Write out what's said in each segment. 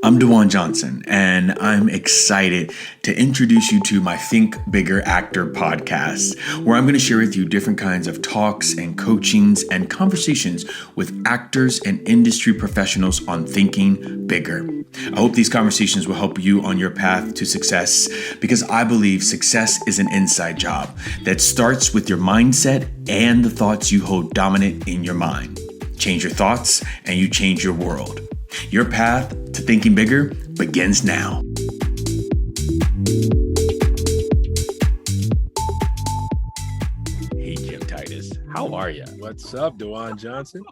I'm DaJuan Johnson, and I'm excited to introduce you to my Think Bigger Actor podcast, where I'm going to share with you different kinds of talks and coachings and conversations with actors and industry professionals on thinking bigger. I hope these conversations will help you on your path to success, because I believe success is an inside job that starts with your mindset and the thoughts you hold dominant in your mind. Change your thoughts and you change your world. Your path to thinking bigger begins now. Hey, Jim Titus, how are you? What's up, DaJuan Johnson?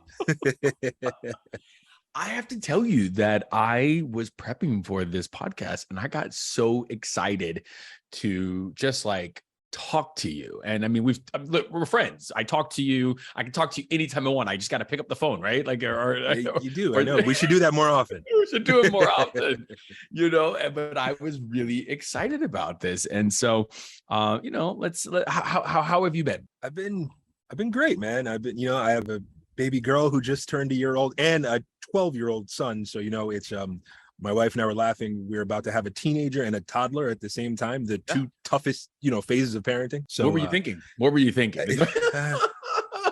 I have to tell you that I was prepping for this podcast and I got so excited to just like talk to you. And I mean, we're friends. I talk to you. I can talk to you anytime I want. I just got to pick up the phone, right? Like, You do. I know. We should do that more often. We should do it more often, but I was really excited about this. And so, how have you been? I've been great, man. I have a baby girl who just turned a year old and a 12-year-old son. So, it's, my wife and I were laughing. We're about to have a teenager and a toddler at the same time, the two toughest, phases of parenting. So what were you thinking? I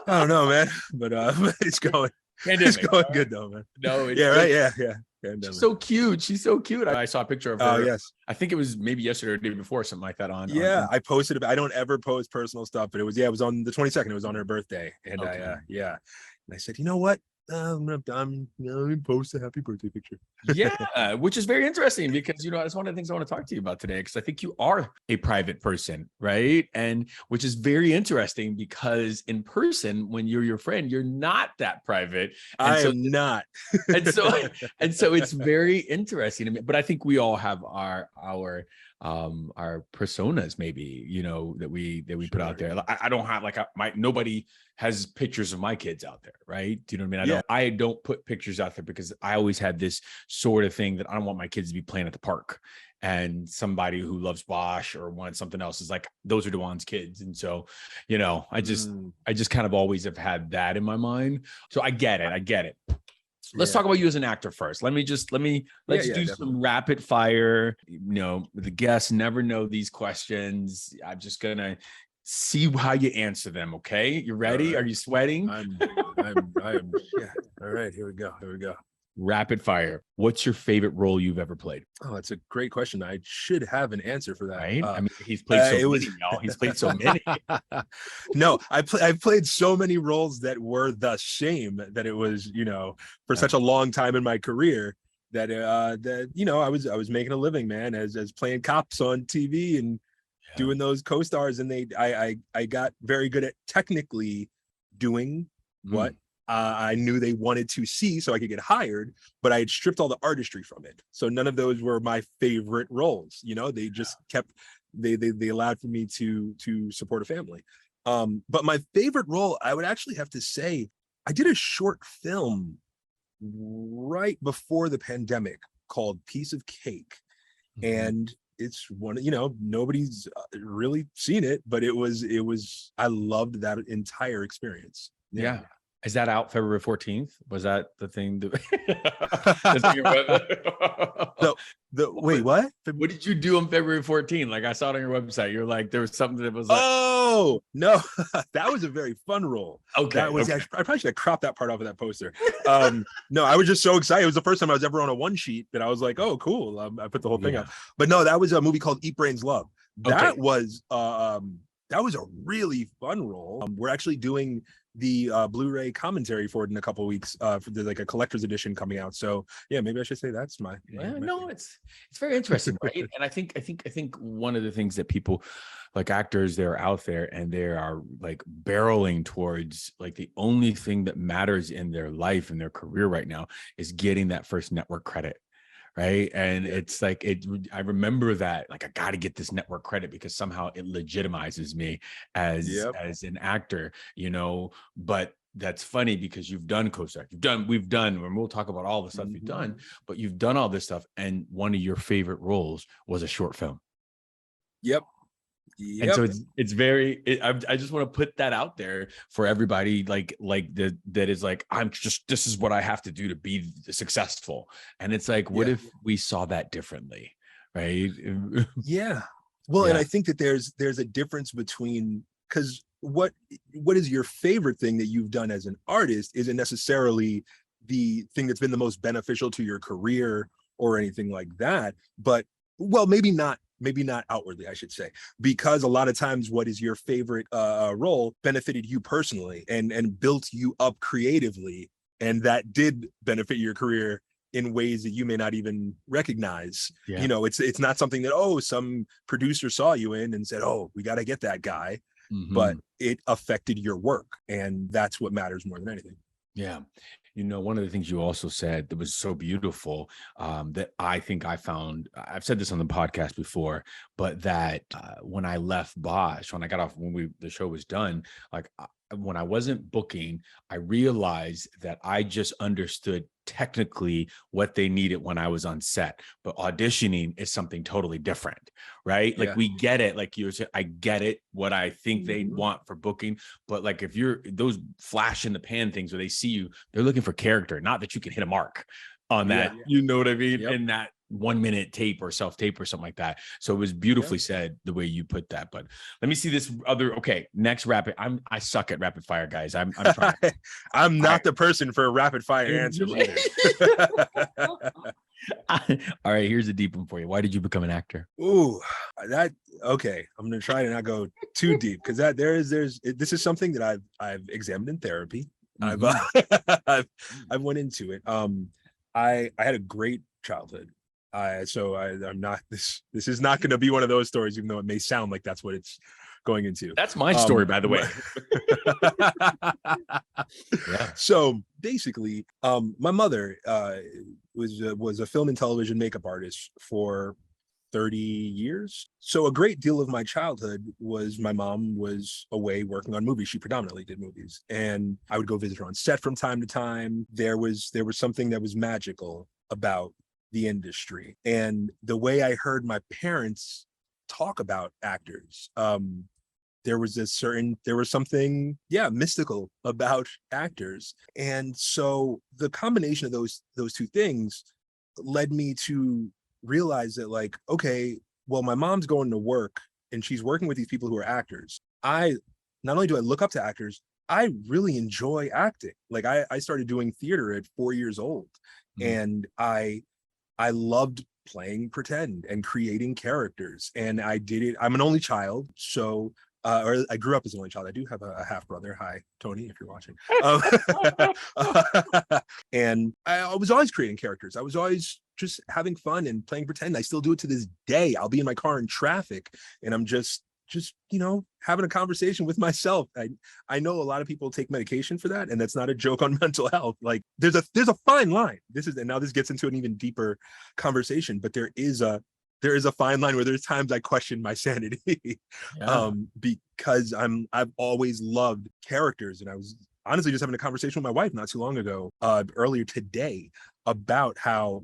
don't know, man, but it's going. It's going good though, man. No, it's right. Yeah. She's so cute. She's so cute. I saw a picture of her. Oh, yes. I think it was maybe yesterday or the day before, something like that on. I posted it. I don't ever post personal stuff, but it was on the 22nd. It was on her birthday. And okay. And I said, you know what? I'm gonna post a happy birthday picture. Yeah, which is very interesting because that's one of the things I want to talk to you about today, because I think you are a private person, right? And which is very interesting because in person, when you're your friend, you're not that private. I am not. and so it's very interesting to me. But I think we all have our personas, maybe, that we put out there. I don't have nobody has pictures of my kids out there, right? Do you know what I mean? I don't put pictures out there because I always had this sort of thing that I don't want my kids to be playing at the park and somebody who loves Bosch or wants something else is like, those are DaJuan's kids. And so, I just kind of always have had that in my mind. So I get it. Let's talk about you as an actor first. Let's do some rapid fire. The guests never know these questions. I'm just gonna see how you answer them. Okay, you ready? Right. Are you sweating? I am. Yeah. All right, here we go. Rapid fire. What's your favorite role you've ever played? Oh, that's a great question. I should have an answer for that. Right? He's played so many, y'all. He's played so many. No, I've played so many roles that were the same that it was, for such a long time in my career that I was making a living, man, as playing cops on TV and doing those co-stars, and I got very good at technically doing what I knew they wanted to see so I could get hired, but I had stripped all the artistry from it. So none of those were my favorite roles. They just kept, they allowed for me to support a family. But my favorite role, I would actually have to say, I did a short film right before the pandemic called Piece of Cake. And it's one, nobody's really seen it, but I loved that entire experience. Yeah. Is that out February 14th? Was that the thing? Wait, what? What did you do on February 14th? Like, I saw it on your website. You're like, there was something that was like, oh no, that was a very fun role. Okay. I probably should have cropped that part off of that poster. No, I was just so excited. It was the first time I was ever on a one sheet that I was like, oh, cool. I put the whole thing up. But no, that was a movie called Eat Brains Love. That was a really fun role. We're actually doing the Blu-ray commentary for it in a couple of weeks. There's like a collector's edition coming out. So yeah, maybe I should say that's my no, it's very interesting, right? And I think one of the things that people like actors, they're out there and they are like barreling towards, like, the only thing that matters in their life and their career right now is getting that first network credit. Right. And it's like, I remember that, like, I got to get this network credit because somehow it legitimizes me as an actor, but that's funny because you've done co-star, we've done, and we'll talk about all the stuff you've done, but you've done all this stuff. And one of your favorite roles was a short film. Yep. And so it's very, I just want to put that out there for everybody, like that is like, this is what I have to do to be successful. And it's like, what if we saw that differently? Right. Yeah. Well, and I think that there's a difference between, because what is your favorite thing that you've done as an artist isn't necessarily the thing that's been the most beneficial to your career or anything like that. But, well, maybe not outwardly, I should say, because a lot of times what is your favorite role benefited you personally and built you up creatively, and that did benefit your career in ways that you may not even recognize. You know, it's not something that, oh, some producer saw you in and said, oh, we got to get that guy. But it affected your work, and that's what matters more than anything. Yeah. You know, one of the things you also said that was so beautiful, that I think I found, I've said this on the podcast before, but that when I left Bosch, when I got off, when the show was done, like when I wasn't booking, I realized that I just understood technically what they needed when I was on set, but auditioning is something totally different, right? Like we get it, like you said, I get it, what I think they want for booking, but like if you're those flash in the pan things where they see you, they're looking for character, not that you can hit a mark on that, you know what I mean? In that 1 minute tape or self-tape or something like that. So it was beautifully said the way you put that. But let me see this other, okay, next rapid. I suck at rapid fire, guys. I'm trying. I'm not the person for rapid fire answers either. All right, here's a deep one for you. Why did you become an actor? Ooh, okay. I'm gonna try to not go too deep, because this is something that I've examined in therapy. I've went into it. I had a great childhood. I'm not, this is not going to be one of those stories, even though it may sound like that's what it's going into. That's my story, by the way. So basically, my mother was a film and television makeup artist for 30 years. So a great deal of my childhood was my mom was away working on movies. She predominantly did movies, and I would go visit her on set from time to time. There was something that was magical about the industry, and the way I heard my parents talk about actors, there was something mystical about actors. And so the combination of those two things led me to realize that, like, okay, well, my mom's going to work and she's working with these people who are actors. Not only do I look up to actors, I really enjoy acting. Like I started doing theater at 4 years old, and I loved playing pretend and creating characters, and I did it. I'm an only child, so or I grew up as an only child. I do have a half brother. Hi, Tony, if you're watching. And I was always creating characters. I was always just having fun and playing pretend. I still do it to this day. I'll be in my car in traffic, and I'm just having a conversation with myself. I know a lot of people take medication for that, and that's not a joke on mental health. Like there's a fine line. Now this gets into an even deeper conversation, but there is a fine line where there's times I question my sanity. Because I've always loved characters. And I was honestly just having a conversation with my wife not too long ago, earlier today, about how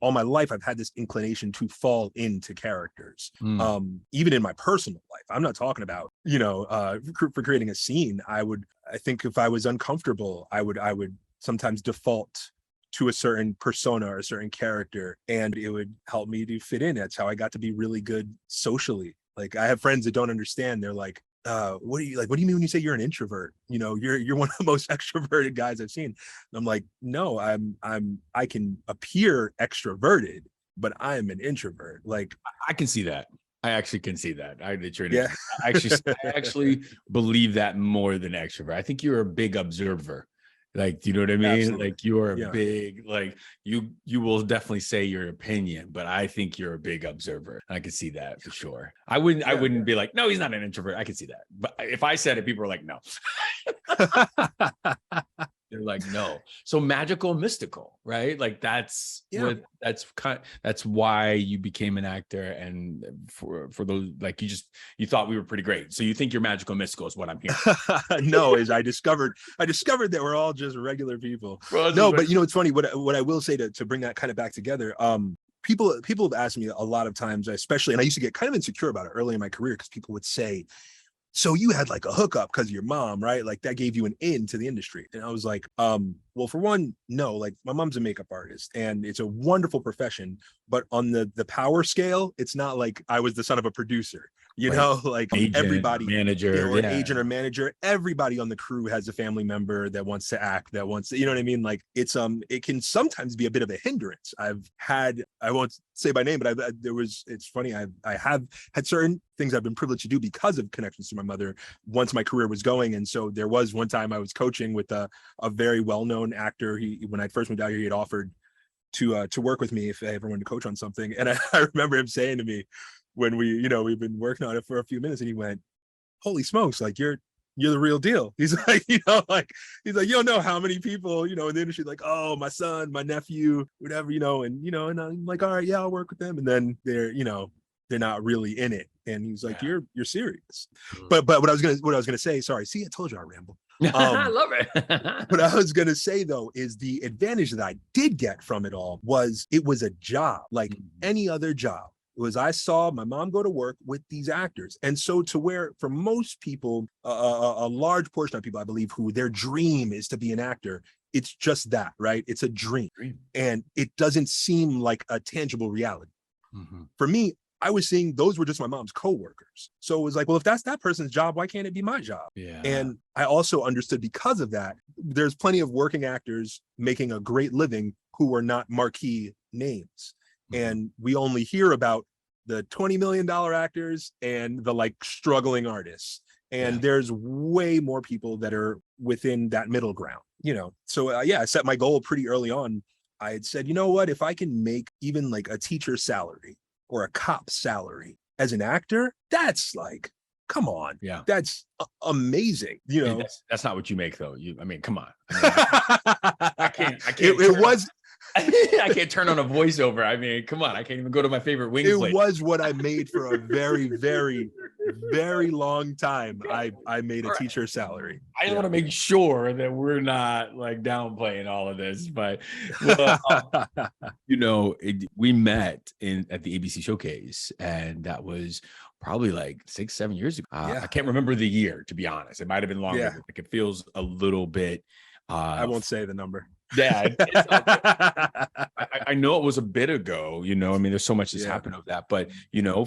all my life I've had this inclination to fall into characters. Even in my personal life. I'm not talking about, for creating a scene. I think if I was uncomfortable, I would sometimes default to a certain persona or a certain character, and it would help me to fit in. That's how I got to be really good socially. Like I have friends that don't understand. They're like, what do you mean when you say you're an introvert? You're one of the most extroverted guys I've seen. And I'm like, no, I can appear extroverted, but I am an introvert. Like I can see that. I actually can see that. I actually believe that more than extrovert. I think you're a big observer. Like, do you know what I mean? Absolutely. Like you're a big, like you will definitely say your opinion, but I think you're a big observer. I can see that for sure. I wouldn't be like, no, he's not an introvert. I can see that. But if I said it, people are like, no. They're like, no. So magical, mystical, right? Like that's why you became an actor. And for those, like you thought we were pretty great. So you think you're magical, mystical is what I'm hearing. No, is I discovered that we're all just regular people. But it's funny. What I will say to bring that kind of back together. people have asked me a lot of times, especially, and I used to get kind of insecure about it early in my career, because people would say, so you had like a hookup because of your mom, right? Like that gave you an in to the industry. And I was like, well, for one, no, like my mom's a makeup artist and it's a wonderful profession, but on the power scale, it's not like I was the son of a producer, you know, like agent, everybody, manager, or agent or manager, everybody on the crew has a family member that wants to act, that wants to, you know what I mean? Like it's, it can sometimes be a bit of a hindrance. I've had, I won't say by name, but it's funny. I have had certain things I've been privileged to do because of connections to my mother once my career was going. And so there was one time I was coaching with a very well-known actor. When I first moved out here, he had offered to work with me if I ever wanted to coach on something. And I remember him saying to me when we've been working on it for a few minutes, and he went, holy smokes, like you're the real deal. He's like, he's like, you don't know how many people, in the industry, like, oh, my son, my nephew, whatever, and I'm like, all right, yeah, I'll work with them. And then they're not really in it. And he's like, you're serious. But what I was gonna say, sorry, see, I told you I ramble. I love it. What I was gonna say though is the advantage that I did get from it all was it was a job like any other job. It was, I saw my mom go to work with these actors. And so to where for most people, a large portion of people, I believe, who their dream is to be an actor, it's just that, right? It's a dream. And it doesn't seem like a tangible reality. For me, I was seeing those were just my mom's coworkers. So it was like, well, if that's that person's job, why can't it be my job? Yeah. And I also understood because of that, there's plenty of working actors making a great living who are not marquee names. And we only hear about the $20 million actors and the like struggling artists. And there's way more people that are within that middle ground, So I set my goal pretty early on. I had said, you know what, if I can make even like a teacher's salary or a cop's salary as an actor, that's like, come on. Yeah. That's amazing. That's not what you make though. Come on. I can't. It was. I can't turn on a voiceover. Come on. I can't even go to my favorite wing plate. It was what I made for a very, very, very long time. I made a teacher salary. I just want to make sure that we're not like downplaying all of this, but we met at the ABC Showcase, and that was probably like 6-7 years ago. I can't remember the year, to be honest. It might have been longer. Yeah. Like it feels a little bit. I won't say the number. Yeah, I know it was a bit ago, there's so much that's happened of that, but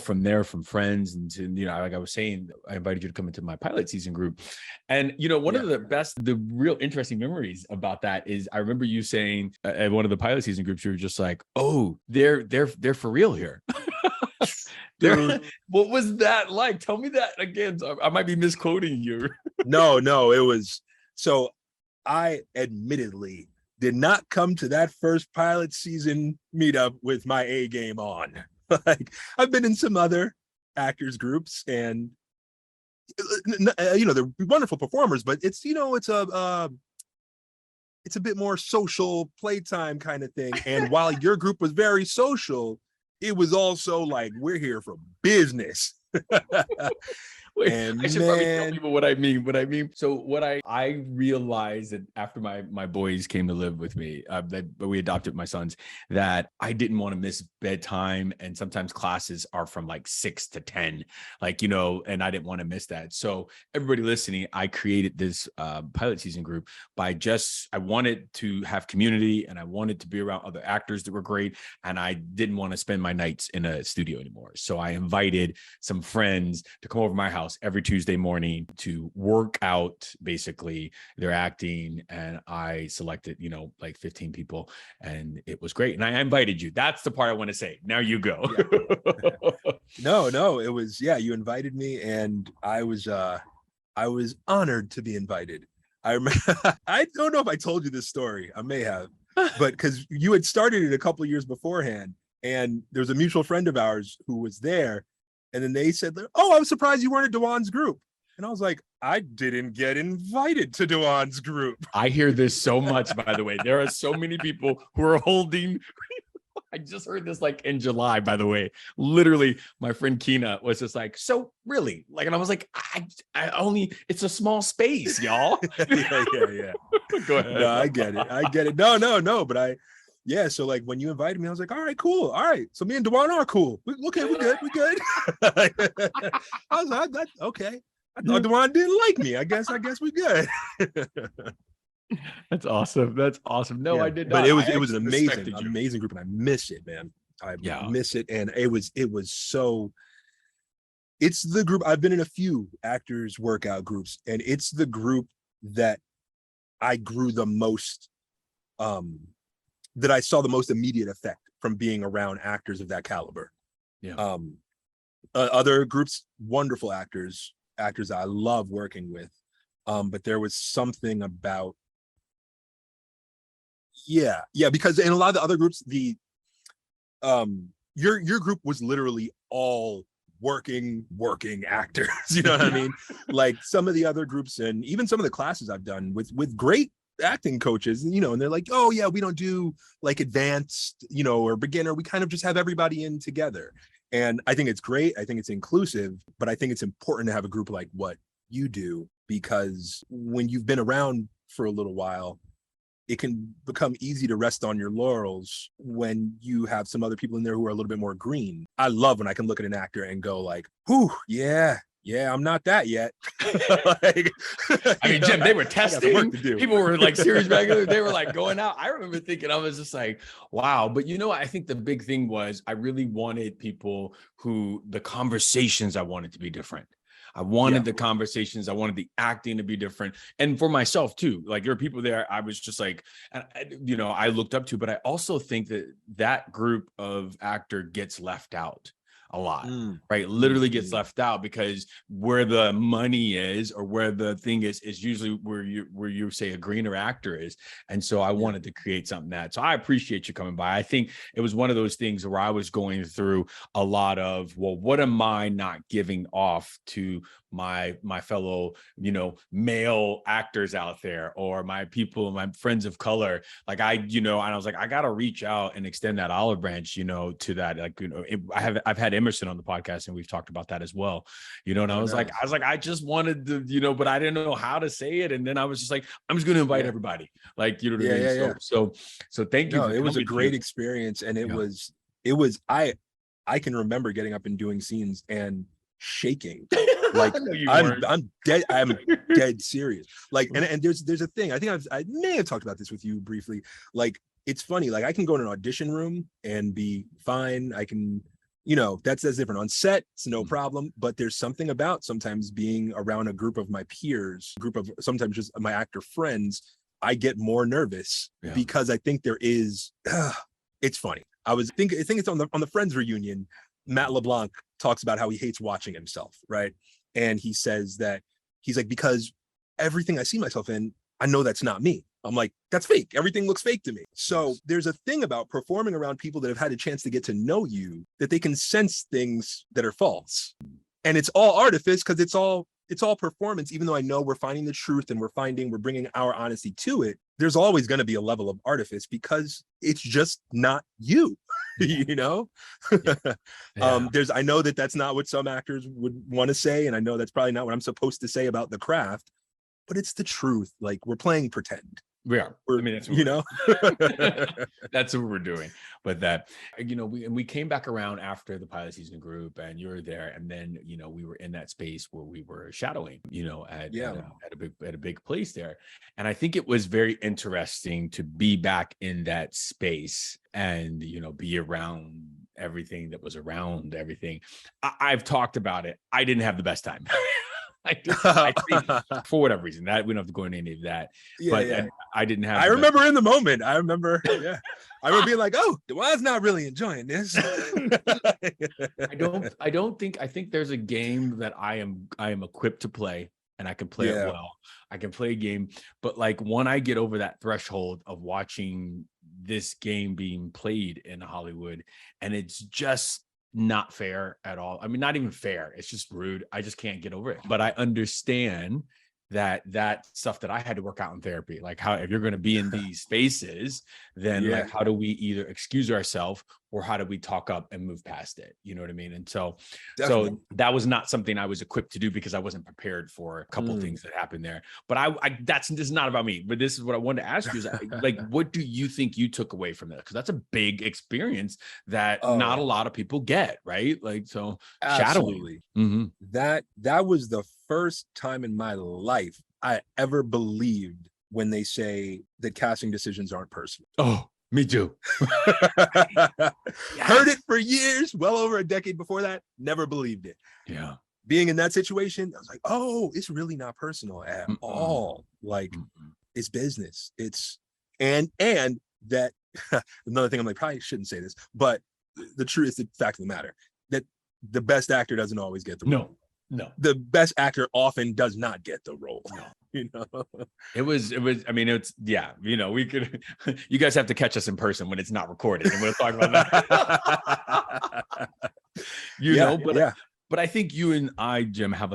from there, from friends and to, like I was saying, I invited you to come into my pilot season group. And one of the real interesting memories about that is I remember you saying at one of the pilot season groups, you were just like, oh, they're for real here. What was that like? Tell me that again. I might be misquoting you. No, it was, so I admittedly did not come to that first pilot season meetup with my A game on. Like I've been in some other actors groups, and they're wonderful performers, but it's it's a bit more social playtime kind of thing. And while your group was very social, it was also like, we're here for business. Wait, I should probably tell people what I mean. So what I realized that after my boys came to live with me, that we adopted my sons, that I didn't want to miss bedtime, and sometimes classes are from like 6 to 10, and I didn't want to miss that. So everybody listening, I created this pilot season group I wanted to have community, and I wanted to be around other actors that were great, and I didn't want to spend my nights in a studio anymore. So I invited some friends to come over to my house every Tuesday morning to work out basically their acting, and I selected like 15 people, and it was great. And I invited you. That's the part I want to say. Now you go. No, it was, you invited me, and I was honored to be invited. I remember, I don't know if I told you this story. I may have, but because you had started it a couple of years beforehand, and there was a mutual friend of ours who was there. And then they said, oh, I was surprised you weren't at DaJuan's group. And I was like, I didn't get invited to DaJuan's group. I hear this so much, by the way. There are so many people who are holding. I just heard this like in July, by the way. Literally, my friend Keena was just like, so really? Like, and I was like, I only, it's a small space, y'all. Yeah. Go ahead. No, I get it. No. But yeah, so like when you invited me, I was like, all right, cool. All right. So me and DaJuan are cool. Okay, we're good. We're good. I was like, that's okay. I thought DaJuan didn't like me. I guess we're good. That's awesome. That's awesome. No, Yeah, I did but not. it I was an actually respected you. amazing group, and I miss it, man. I Yeah. miss it, and it was so. It's the group, I've been in a few actors workout groups, and it's the group that I grew the most, that I saw the most immediate effect from being around actors of that caliber. Yeah. Other groups, wonderful actors that I love working with, but there was something about, yeah, because in a lot of the other groups, the your group was literally all working actors. You know what I mean? Like some of the other groups, and even some of the classes I've done with great acting coaches, you know, and they're like, oh yeah, we don't do like advanced, you know, or beginner. We kind of just have everybody in together. And I think it's great. I think it's inclusive, but I think it's important to have a group like what you do, because when you've been around for a little while, it can become easy to rest on your laurels when you have some other people in there who are a little bit more green. I love when I can look at an actor and go like, whew, yeah, I'm not that yet. Like, I mean, Jim, they were testing. To do. People were like series regular. They were like going out. I remember thinking, I was just like, wow. But you know, I think the big thing was I really wanted people who the conversations I wanted to be different. I wanted the conversations, I wanted the acting to be different. And for myself too, like there were people there I was just like, you know, I looked up to, but I also think that that group of actor gets left out a lot, right? Literally gets left out, because where the money is, or where the thing is usually where you say a greener actor is. And so I wanted to create something that, so I appreciate you coming by. I think it was one of those things where I was going through a lot of, well, what am I not giving off to my fellow, you know, male actors out there, or my people, my friends of color? Like you know, and I was like, I got to reach out and extend that olive branch, you know, to that. Like, you know, I've had Emerson on the podcast, and we've talked about that as well, you know, and I was like, I just wanted to, you know, but I didn't know how to say it. And then I was just like, I'm just going to invite everybody, like, you know what I mean? So thank you. It was a great experience. And it was, I can remember getting up and doing scenes and shaking. Like I'm dead serious. Like, and there's a thing, I think I may have talked about this with you briefly. Like, it's funny, like I can go in an audition room and be fine. I can, you know, that's different. On set, it's no problem. But there's something about sometimes being around a group of my peers, sometimes just my actor friends, I get more nervous because I think there is, it's funny. I think it's on the Friends reunion, Matt LeBlanc talks about how he hates watching himself, right? And he says that he's like, because everything I see myself in, I know that's not me. I'm like, that's fake. Everything looks fake to me. So there's a thing about performing around people that have had a chance to get to know you, that they can sense things that are false. And it's all artifice, because it's all performance. Even though I know we're finding the truth and we're bringing our honesty to it, there's always going to be a level of artifice, because it's just not you. You know? I know that's not what some actors would want to say, and I know that's probably not what I'm supposed to say about the craft, but it's the truth. Like, we're playing pretend. We are. I mean, that's what, you know, that's what we're doing. But that, you know, we came back around after the pilot season group, and you were there, and then, you know, we were in that space where we were shadowing, you know, at a big place there. And I think it was very interesting to be back in that space and, you know, be around everything that was around everything. I've talked about it. I didn't have the best time. I think for whatever reason, that we don't have to go into any of that. I didn't have. I remember in the moment. I remember being like, "Oh, DaJuan's not really enjoying this." I think there's a game that I am equipped to play, and I can play it well. I can play a game, but like when I get over that threshold of watching this game being played in Hollywood, and it's just not fair at all. I mean, not even fair. It's just rude. I just can't get over it. But I understand that stuff that I had to work out in therapy. Like, how, if you're going to be in these spaces, then like, how do we either excuse ourselves or how do we talk up and move past it? You know what I mean? And so Definitely. so that was not something I was equipped to do because I wasn't prepared for a couple of things that happened there. But this is not about me, but this is what I wanted to ask you is like, what do you think you took away from that? Because that's a big experience that not a lot of people get, right? Like, so absolutely. shadowing. That was the first time in my life I ever believed when they say that casting decisions aren't personal. Oh, me too. Heard it for years, well over a decade before that, never believed it. Yeah. Being in that situation, I was like, oh, it's really not personal at all. Like, it's business. It's and that another thing, I'm like, probably shouldn't say this, but the truth is the fact of the matter that the best actor doesn't always get the role. No. The best actor often does not get the role. No. You know, it was, I mean, it's, yeah, you know, we could, you guys have to catch us in person when it's not recorded and we'll talk about that. you know, but I think you and I, Jim, have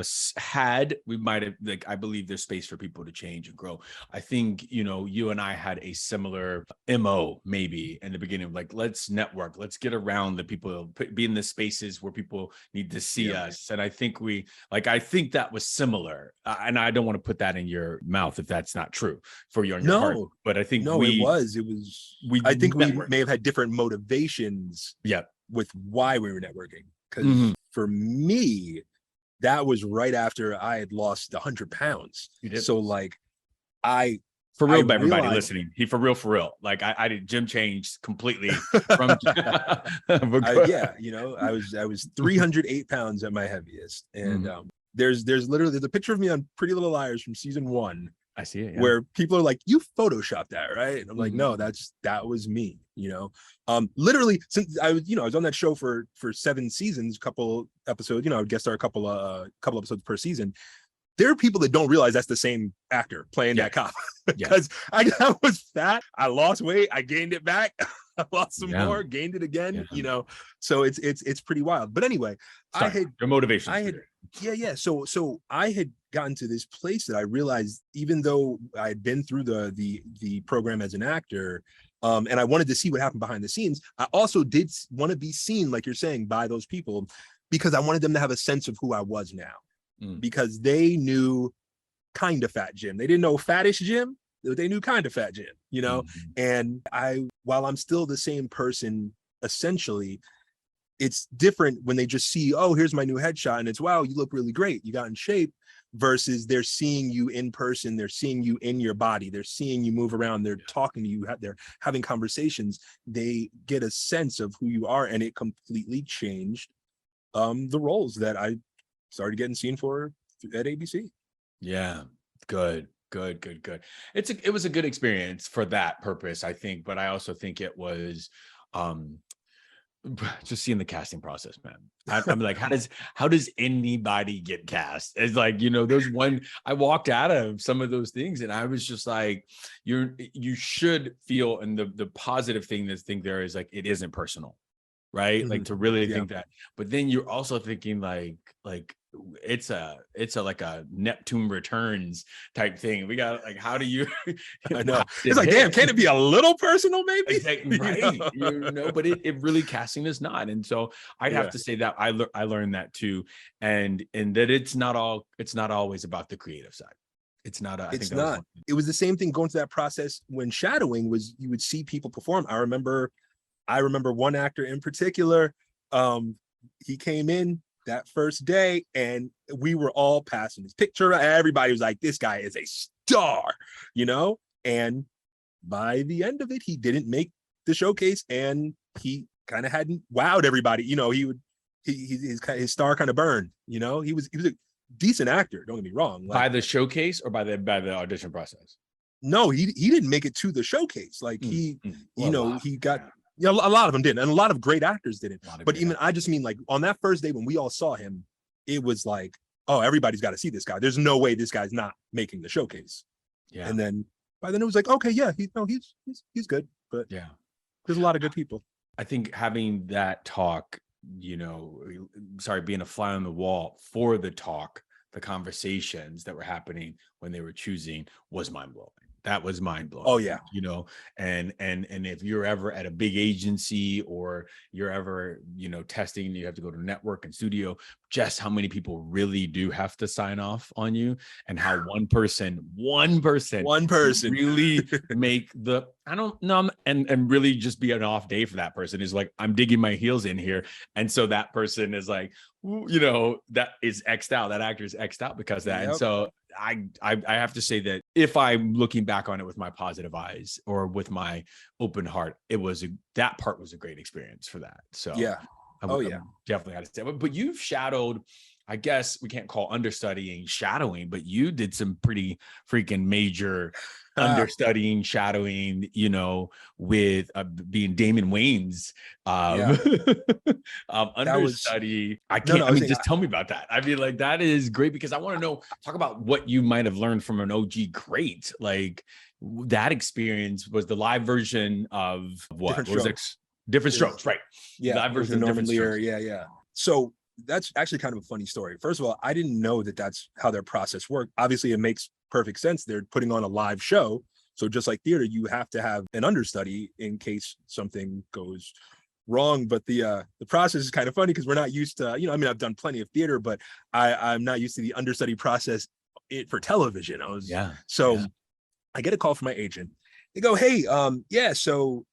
we might have, like, I believe there's space for people to change and grow. I think, you know, you and I had a similar MO maybe in the beginning, like, let's network, let's get around the people, be in the spaces where people need to see us. And I think I think that was similar. And I don't want to put that in your mouth if that's not true for you on your part. But I think it was, I think we may have had different motivations with why we were networking. Because for me, that was right after I had lost 100 pounds. So like, for real, everybody listening, for real. Like I did, Jim changed completely from you know, I was 308 pounds at my heaviest. And there's literally the picture of me on Pretty Little Liars from season 1. I see it. Where people are like, you photoshopped that, right? And I'm like, no, that was me, you know. Literally, since I was on that show for 7 seasons, couple episodes, you know, I would guest star a couple episodes per season. There are people that don't realize that's the same actor playing that cop. Because I was fat, I lost weight, I gained it back, I lost some more, gained it again, you know. So it's pretty wild. But anyway, your motivation. So I had gotten to this place that I realized, even though I had been through the program as an actor, and I wanted to see what happened behind the scenes, I also did want to be seen, like you're saying, by those people, because I wanted them to have a sense of who I was now. Because they knew kind of fat Jim. They didn't know fattish Jim. They knew kind of fat Jim, you know? And while I'm still the same person, essentially, it's different when they just see, oh, here's my new headshot. And it's, wow, you look really great. You got in shape. Versus they're seeing you in person. They're seeing you in your body. They're seeing you move around. They're talking to you. They're having conversations. They get a sense of who you are. And it completely changed the roles that I started getting seen for at ABC. Yeah, good. It was a good experience for that purpose, I think. But I also think it was just seeing the casting process, man. I'm like, how does anybody get cast? It's like, you know, I walked out of some of those things and I was just like, you should feel, and the positive thing there is like, it isn't personal, right? Like to really think that, but then you're also thinking like it's like a Neptune Returns type thing. We got like, how do you I know it's like, damn, can it be a little personal maybe? Exactly, right. You know, but it really, casting is not. And so I'd have to say that I learned that too, and that it's not always about the creative side. It's not. It was the same thing going through that process when shadowing was. You would see people perform. I remember one actor in particular. He came in that first day and we were all passing his picture. Everybody was like, this guy is a star, you know? And by the end of it, he didn't make the showcase and he kind of hadn't wowed everybody. You know, his star kind of burned, you know? He was a decent actor, don't get me wrong. By the showcase or by the audition process? No, he didn't make it to the showcase. Like he got, you know, a lot of them didn't, and a lot of great actors didn't. But even I just mean like on that first day when we all saw him, it was like, oh, everybody's got to see this guy. There's no way this guy's not making the showcase. Yeah. And then by then it was like, okay, yeah, he's good. But yeah, there's a lot of good people. I think having that talk, you know, being a fly on the wall for the talk, the conversations that were happening when they were choosing was mind blowing. that was mind blowing. Oh yeah. You know, and if you're ever at a big agency or you're ever, you know, testing, you have to go to network and studio, just how many people really do have to sign off on you, and how one person really make the, I don't know, and really just be an off day for that person is like, I'm digging my heels in here. And so that person is like, you know, that is X'd out, that actor is X'd out because of that. And so I have to say that if I'm looking back on it with my positive eyes or with my open heart, that part was a great experience for that. So yeah. I definitely had to say, but you've shadowed, I guess we can't call understudying shadowing, but you did some pretty freaking major understudying, shadowing, you know, with being Damon Wayans understudy. I mean, just tell me about that. I mean, like, that is great because I want to know, talk about what you might have learned from an OG great. Like, that experience was the live version of what? Different Strokes, right? Yeah, live version of Norman Different Lear. Strokes. Yeah. So that's actually kind of a funny story. First of all, I didn't know that that's how their process worked. Obviously, it makes perfect sense. They're putting on a live show. So just like theater, you have to have an understudy in case something goes wrong. But the process is kind of funny because we're not used to, you know, I mean, I've done plenty of theater, but I'm not used to the understudy process for television. I get a call from my agent. They go, hey, so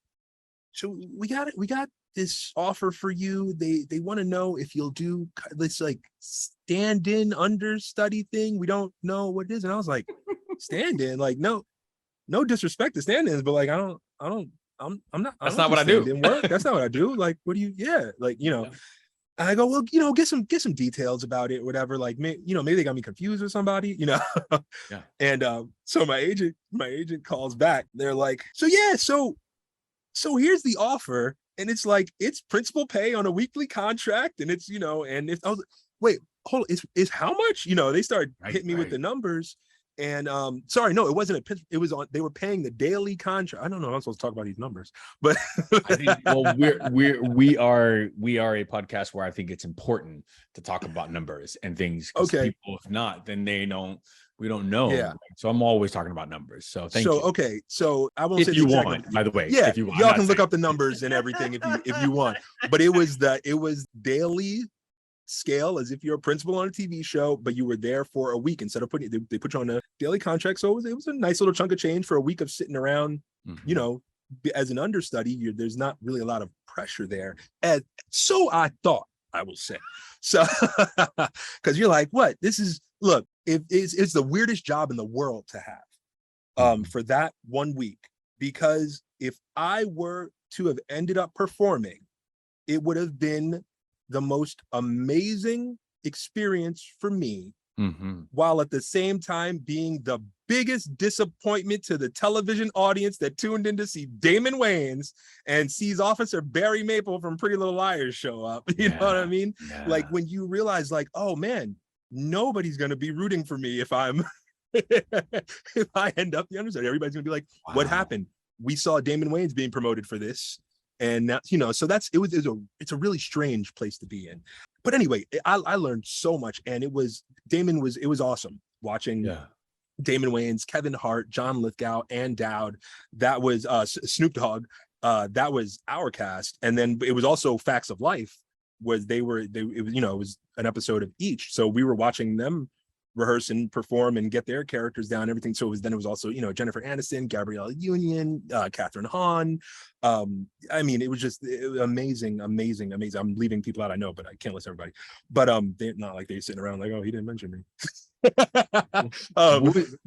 we got this offer for you. They want to know if you'll do this like stand-in understudy thing. We don't know what it is. And I was like, stand-in? Like, no disrespect to stand-ins, but like, I'm not. That's not what I do. Work. That's not what I do. Like, what do you? Yeah, like, you know. And I go, well, you know, get some details about it, whatever. Like, you know, maybe they got me confused with somebody, you know. Yeah. And so my agent calls back. They're like, so here's the offer, and it's like, it's principal pay on a weekly contract, and it's, you know, and if I was, wait, hold on, is how much? You know, they started hitting me with the numbers. And sorry, no, it wasn't it was on, they were paying the daily contract. I don't know if I'm supposed to talk about these numbers, but I think, well, we are a podcast where I think it's important to talk about numbers and things. Okay. People, if not, then we don't know. Yeah. So I'm always talking about numbers. So thank you. Okay. So I won't say if you want, by the way. Yeah, if you want, y'all can look up the numbers and everything if you want. But it was daily scale, as if you're a principal on a TV show, but you were there for a week instead of they put you on a daily contract. So it was a nice little chunk of change for a week of sitting around. You know, as an understudy, there's not really a lot of pressure there. And so I thought, I will say. So because you're like, what? This is, look, it's the weirdest job in the world to have for that 1 week, because if I were to have ended up performing, it would have been the most amazing experience for me, while at the same time being the biggest disappointment to the television audience that tuned in to see Damon Wayans and sees Officer Barry Maple from Pretty Little Liars show up. You know what I mean? Yeah. Like, when you realize, like, oh man, nobody's gonna be rooting for me if I'm if I end up the understudy. Everybody's gonna be like, what happened? We saw Damon Wayans being promoted for this. And now, you know, so it's a really strange place to be in. But anyway, I learned so much, and it was awesome watching Damon Wayans, Kevin Hart, John Lithgow, and Dowd. That was Snoop Dogg. That was our cast. And then it was also Facts of Life, was it was an episode of each. So we were watching them rehearse and perform and get their characters down and everything. So it was also, you know, Jennifer Aniston, Gabrielle Union, Catherine Hahn. I mean, it was amazing. I'm leaving people out, I know, but I can't list everybody. But they're not like they're sitting around like, oh, he didn't mention me.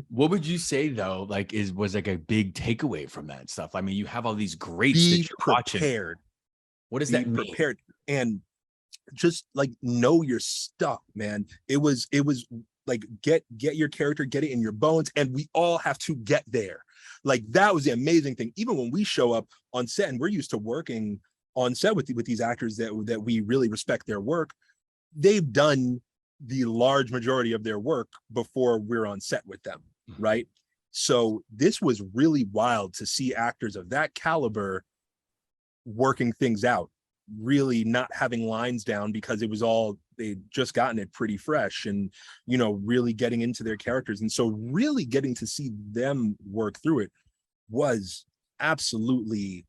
What would you say though, like, was like a big takeaway from that stuff? I mean, you have all these greats that you're prepared. Watching. What does that mean? Prepared, and just like know your stuff, man. It was like, get your character, get it in your bones, and we all have to get there. Like, that was the amazing thing. Even when we show up on set, and we're used to working on set with these actors that we really respect their work, they've done the large majority of their work before we're on set with them, right? So this was really wild to see actors of that caliber working things out really not having lines down because it was all, they'd just gotten it pretty fresh, and, you know, really getting into their characters. And so really getting to see them work through it was absolutely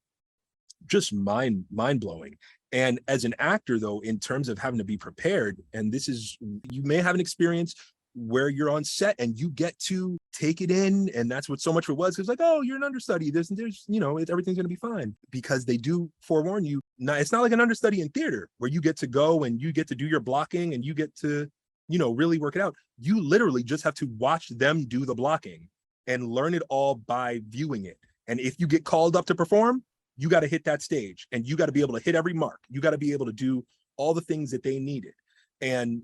just mind blowing. And as an actor, though, in terms of having to be prepared, and this is, you may have an experience where you're on set and you get to take it in, and that's what so much of it was. It's like, oh, you're an understudy, there's you know, everything's going to be fine, because they do forewarn you. Now, it's not like an understudy in theater where you get to go and you get to do your blocking and you get to, you know, really work it out. You literally just have to watch them do the blocking and learn it all by viewing it. And if you get called up to perform, you got to hit that stage, and you got to be able to hit every mark. You got to be able to do all the things that they needed. And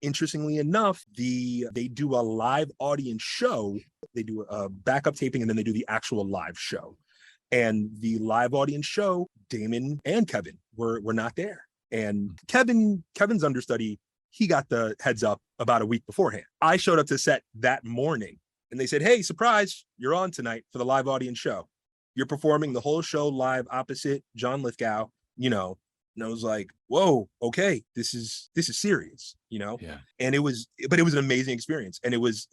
interestingly enough, they do a live audience show. They do a backup taping, and then they do the actual live show. And the live audience show, Damon and Kevin were not there. And Kevin's understudy, he got the heads up about a week beforehand. I showed up to set that morning, and they said, hey, surprise, you're on tonight for the live audience show. You're performing the whole show live opposite John Lithgow, you know. And I was like, whoa, okay, this is serious, you know? Yeah. And it was an amazing experience. And it was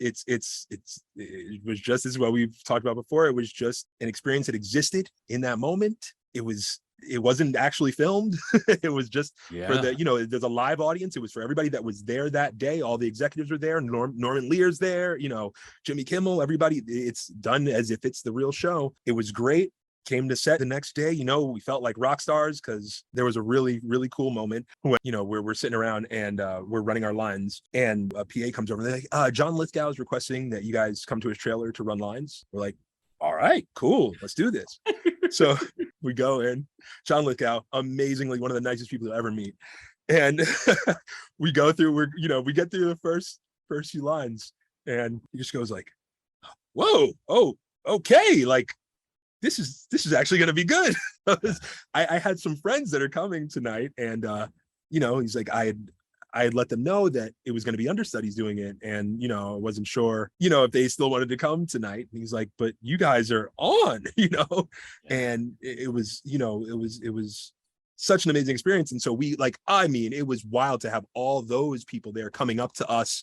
just as what we've talked about before. It was just an experience that existed in that moment. It wasn't actually filmed. It was just for the, you know, there's a live audience. It was for everybody that was there that day. All the executives were there. Norman Lear's there, you know, Jimmy Kimmel, everybody. It's done as if it's the real show. It was great. Came to set the next day, you know, we felt like rock stars, because there was a really, really cool moment when, you know, we're sitting around and we're running our lines, and a PA comes over and they're like, John Lithgow is requesting that you guys come to his trailer to run lines. We're like, all right, cool, let's do this. So we go in. John Lithgow, amazingly one of the nicest people you'll ever meet. And we go through, we get through the first few lines, and he just goes like, whoa, oh, okay, like, this is actually going to be good. I had some friends that are coming tonight, and you know, he's like, I had let them know that it was going to be understudies doing it, and, you know, I wasn't sure, you know, if they still wanted to come tonight. And he's like, but you guys are on, you know. Yeah. And it was, you know, it was such an amazing experience. And so it was wild to have all those people there coming up to us,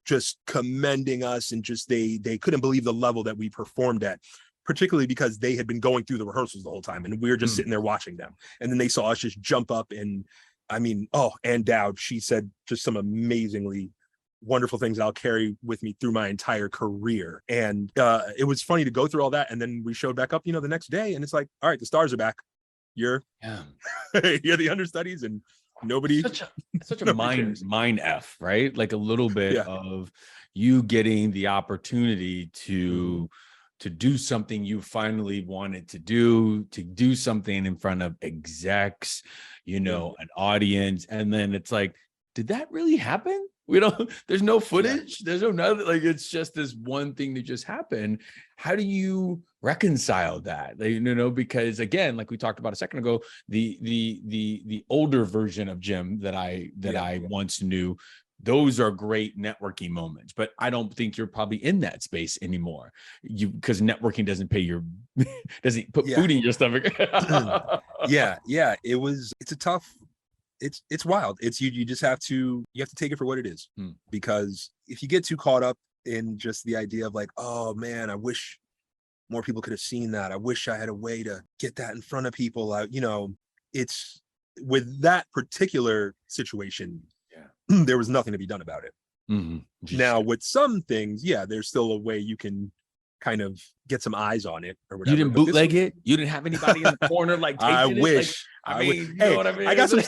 just commending us, and just they couldn't believe the level that we performed at, particularly because they had been going through the rehearsals the whole time, and we were just sitting there watching them. And then they saw us just jump up, and I mean, and Dowd, she said just some amazingly wonderful things I'll carry with me through my entire career. And it was funny to go through all that. And then we showed back up, you know, the next day, and it's like, all right, the stars are back. You're the understudies, and nobody. Such a mind F, right? Like a little bit of you getting the opportunity to do something you finally wanted to do something in front of execs, you know, an audience. And then it's like, did that really happen? There's no footage. There's no nothing. Like, it's just this one thing that just happened. How do you reconcile that? You know, because again, like we talked about a second ago, the older version of Jim that I once knew, those are great networking moments, but I don't think you're probably in that space anymore. Because networking doesn't pay doesn't put food in your stomach. It's wild. It's you just have to take it for what it is. Because if you get too caught up in just the idea of like, oh man, I wish more people could have seen that. I wish I had a way to get that in front of people. You know, it's with that particular situation, there was nothing to be done about it. Now with some things, there's still a way you can kind of get some eyes on it or whatever. You didn't bootleg it? You didn't have anybody in the corner like I wish. Like, I mean, you know what I mean? I have some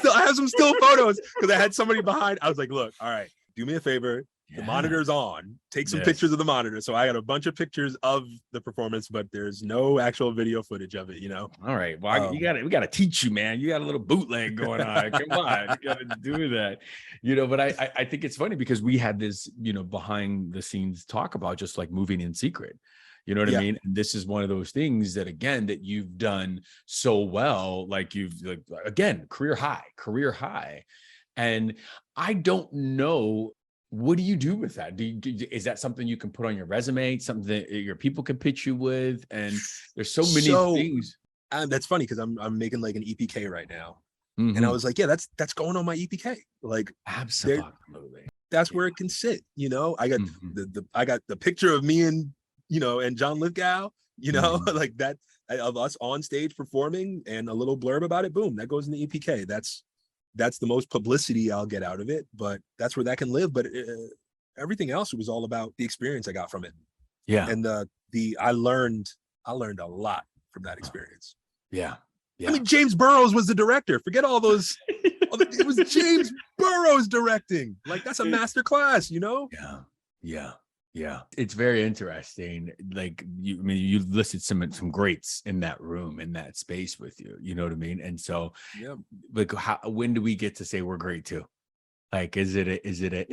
still photos, because I had somebody behind. I was like, look, all right, do me a favor. The monitor's on. Take some pictures of the monitor. So I got a bunch of pictures of the performance, but there's no actual video footage of it, you know? All right. Well, we got to teach you, man. You got a little bootleg going on. Come on. You got to do that, you know, but I think it's funny because we had this, you know, behind the scenes talk about just like moving in secret. You know what I mean? And this is one of those things that, again, that you've done so well, like again, career high. And I don't know, what do you do with that? Is that something you can put on your resume, something that your people can pitch you with? And there's so many things. That's funny because I'm making like an EPK right now. And I was like, yeah, that's going on my EPK. Like, Absolutely. that's where it can sit. You know, I got I got the picture of me and, you know, and John Lithgow, you know, like that, of us on stage performing, and a little blurb about it. Boom, that goes in the EPK. That's the most publicity I'll get out of it, but that's where that can live. But everything else, it was all about the experience I got from it. Yeah. And I learned a lot from that experience. Yeah. I mean, James Burrows was the director. Forget all those. It was James Burrows directing. Like, that's a master class, you know? Yeah. It's very interesting. Like, I mean, you listed some greats in that room, in that space with you. You know what I mean? And so, like, when do we get to say we're great too? Like, is it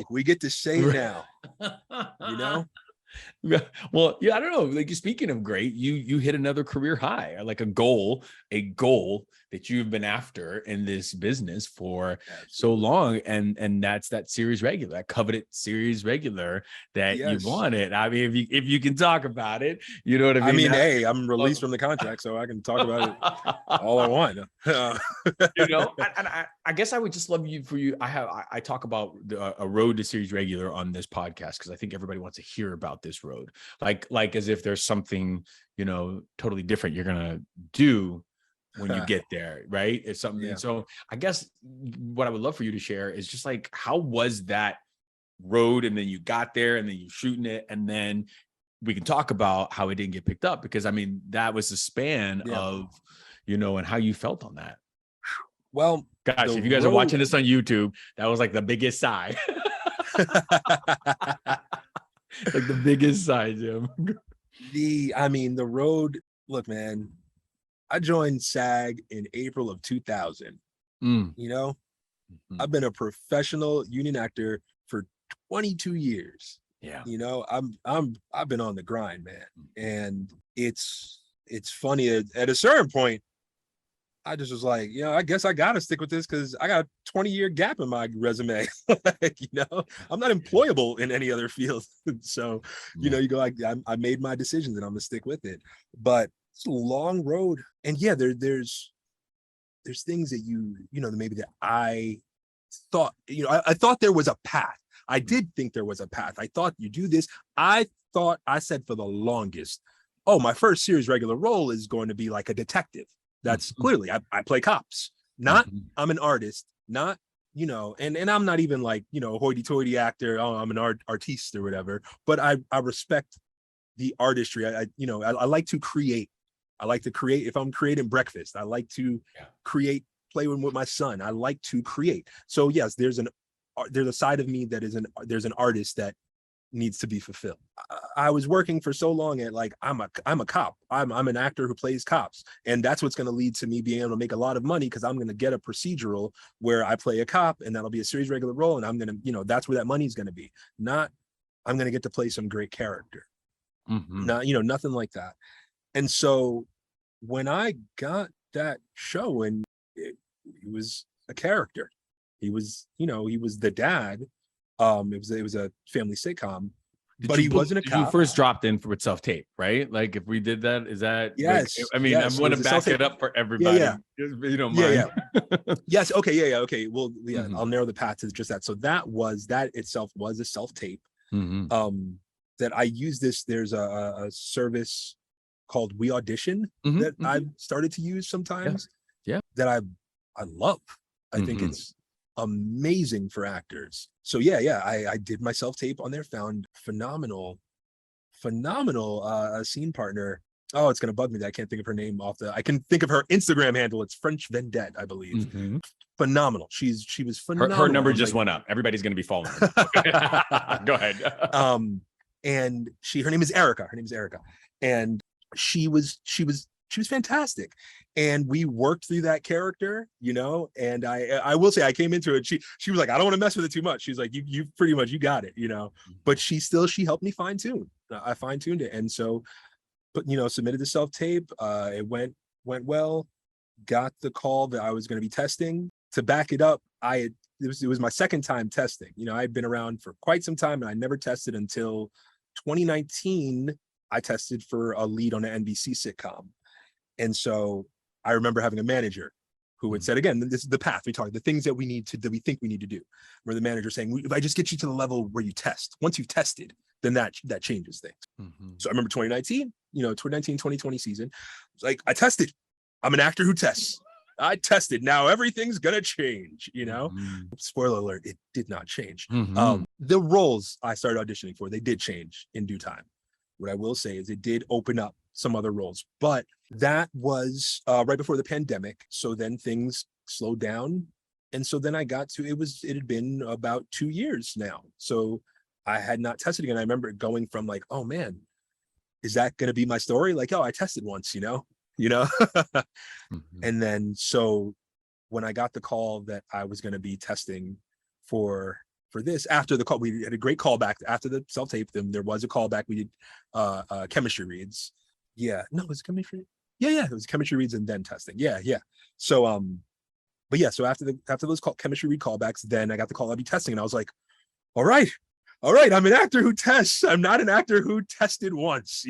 we get to say it now, you know? Well, yeah, I don't know. Like, speaking of great, you hit another career high, like a goal that you've been after in this business for so long, and that's that series regular, that coveted series regular that you wanted. I mean, if you can talk about it, you know what I mean. I mean, hey, I'm released from the contract, so I can talk about it all I want. You know, and I guess I would just love I talk about a road to series regular on this podcast because I think everybody wants to hear about this road, like as if there's something, you know, totally different you're gonna do when you get there, right? It's something. So I guess what I would love for you to share is just like, how was that road, and then you got there, and then you're shooting it, and then we can talk about how it didn't get picked up, because I mean, that was the span of, you know, and how you felt on that. Well, gosh, if you guys are watching this on YouTube, that was like the biggest sigh. Like the biggest sigh, Jim. I mean, the road, look, man, I joined SAG in April of 2000. You know, I've been a professional union actor for 22 years. Yeah. You know, I've been on the grind, man. And it's funny at a certain point, I just was like, you know, I guess I got to stick with this because I got a 20-year gap in my resume. Like, you know, I'm not employable in any other field. So, you know, you go, I made my decisions and I'm going to stick with it. But it's a long road. And yeah, there's things that you know, maybe that I thought, you know, I thought there was a path. I did think there was a path. I thought you do this. I said for the longest, oh, my first series regular role is going to be like a detective. That's clearly, I play cops, not, I'm an artist, not, you know, and I'm not even like, you know, hoity-toity actor. Oh, I'm an artiste or whatever, but I respect the artistry. I like to create. I like to create. If I'm creating breakfast, I like to create, play with my son. I like to create. So yes, there's a side of me that there's an artist that needs to be fulfilled. I was working for so long at like, I'm a cop. I'm an actor who plays cops. And that's what's going to lead to me being able to make a lot of money, because I'm going to get a procedural where I play a cop, and that'll be a series regular role. And I'm going to, you know, that's where that money's going to be. Not, I'm going to get to play some great character. Not, you know, nothing like that. And so when I got that show, and it was a character, he was, you know, he was the dad. It was a family sitcom, but he wasn't a cop. You first dropped in with self-tape, right? Like, if we did that, is that? Yes. Like, I mean, I want to back it up for everybody. You don't mind. Yes. Okay. Okay. Well, I'll narrow the path to just that. So that itself was a self-tape. That I use this. There's a service called We Audition that I've started to use sometimes. That I love. I think it's amazing for actors. So I did my self-tape on there, found phenomenal scene partner. Oh, it's gonna bug me that I can't think of her name I can think of her Instagram handle. It's French Vendette, I believe. Phenomenal. She was phenomenal. Her number just went up. Everybody's gonna be following her. Go ahead. And her name is Erica. And she was fantastic. And we worked through that character, you know, and I will say, I came into it. She was like, I don't want to mess with it too much. She's like, you pretty much, you got it, you know, but she helped me fine tune. I fine tuned it. And so, but, you know, submitted the self-tape. It went well, got the call that I was going to be testing. To back it up, it was my second time testing. You know, I'd been around for quite some time, and I never tested until 2019. I tested for a lead on an NBC sitcom. And so I remember having a manager who had said, again, this is the path we talked, the things that we think we need to do. Where the manager saying, if I just get you to the level where you test, once you've tested, then that changes things. So I remember 2019, 2020 season. It's like, I tested. I'm an actor who tests. I tested. Now everything's gonna change, Spoiler alert, it did not change. The roles I started auditioning for, they did change in due time. What I will say is it did open up some other roles, but that was right before the pandemic. So then things slowed down. And so then I got to, it had been about 2 years now. So I had not tested again. I remember going from like, oh man, is that going to be my story? Like, oh, I tested once, And then, so when I got the call that I was going to be testing for this, after the call, we had a great callback after the self-tape. Then there was a callback. We did chemistry reads. Yeah, no, it was chemistry. Yeah, it was chemistry reads and then testing. Yeah. So, but yeah, so after those chemistry read callbacks, then I got the call I'd be testing, and I was like, all right, I'm an actor who tests. I'm not an actor who tested once,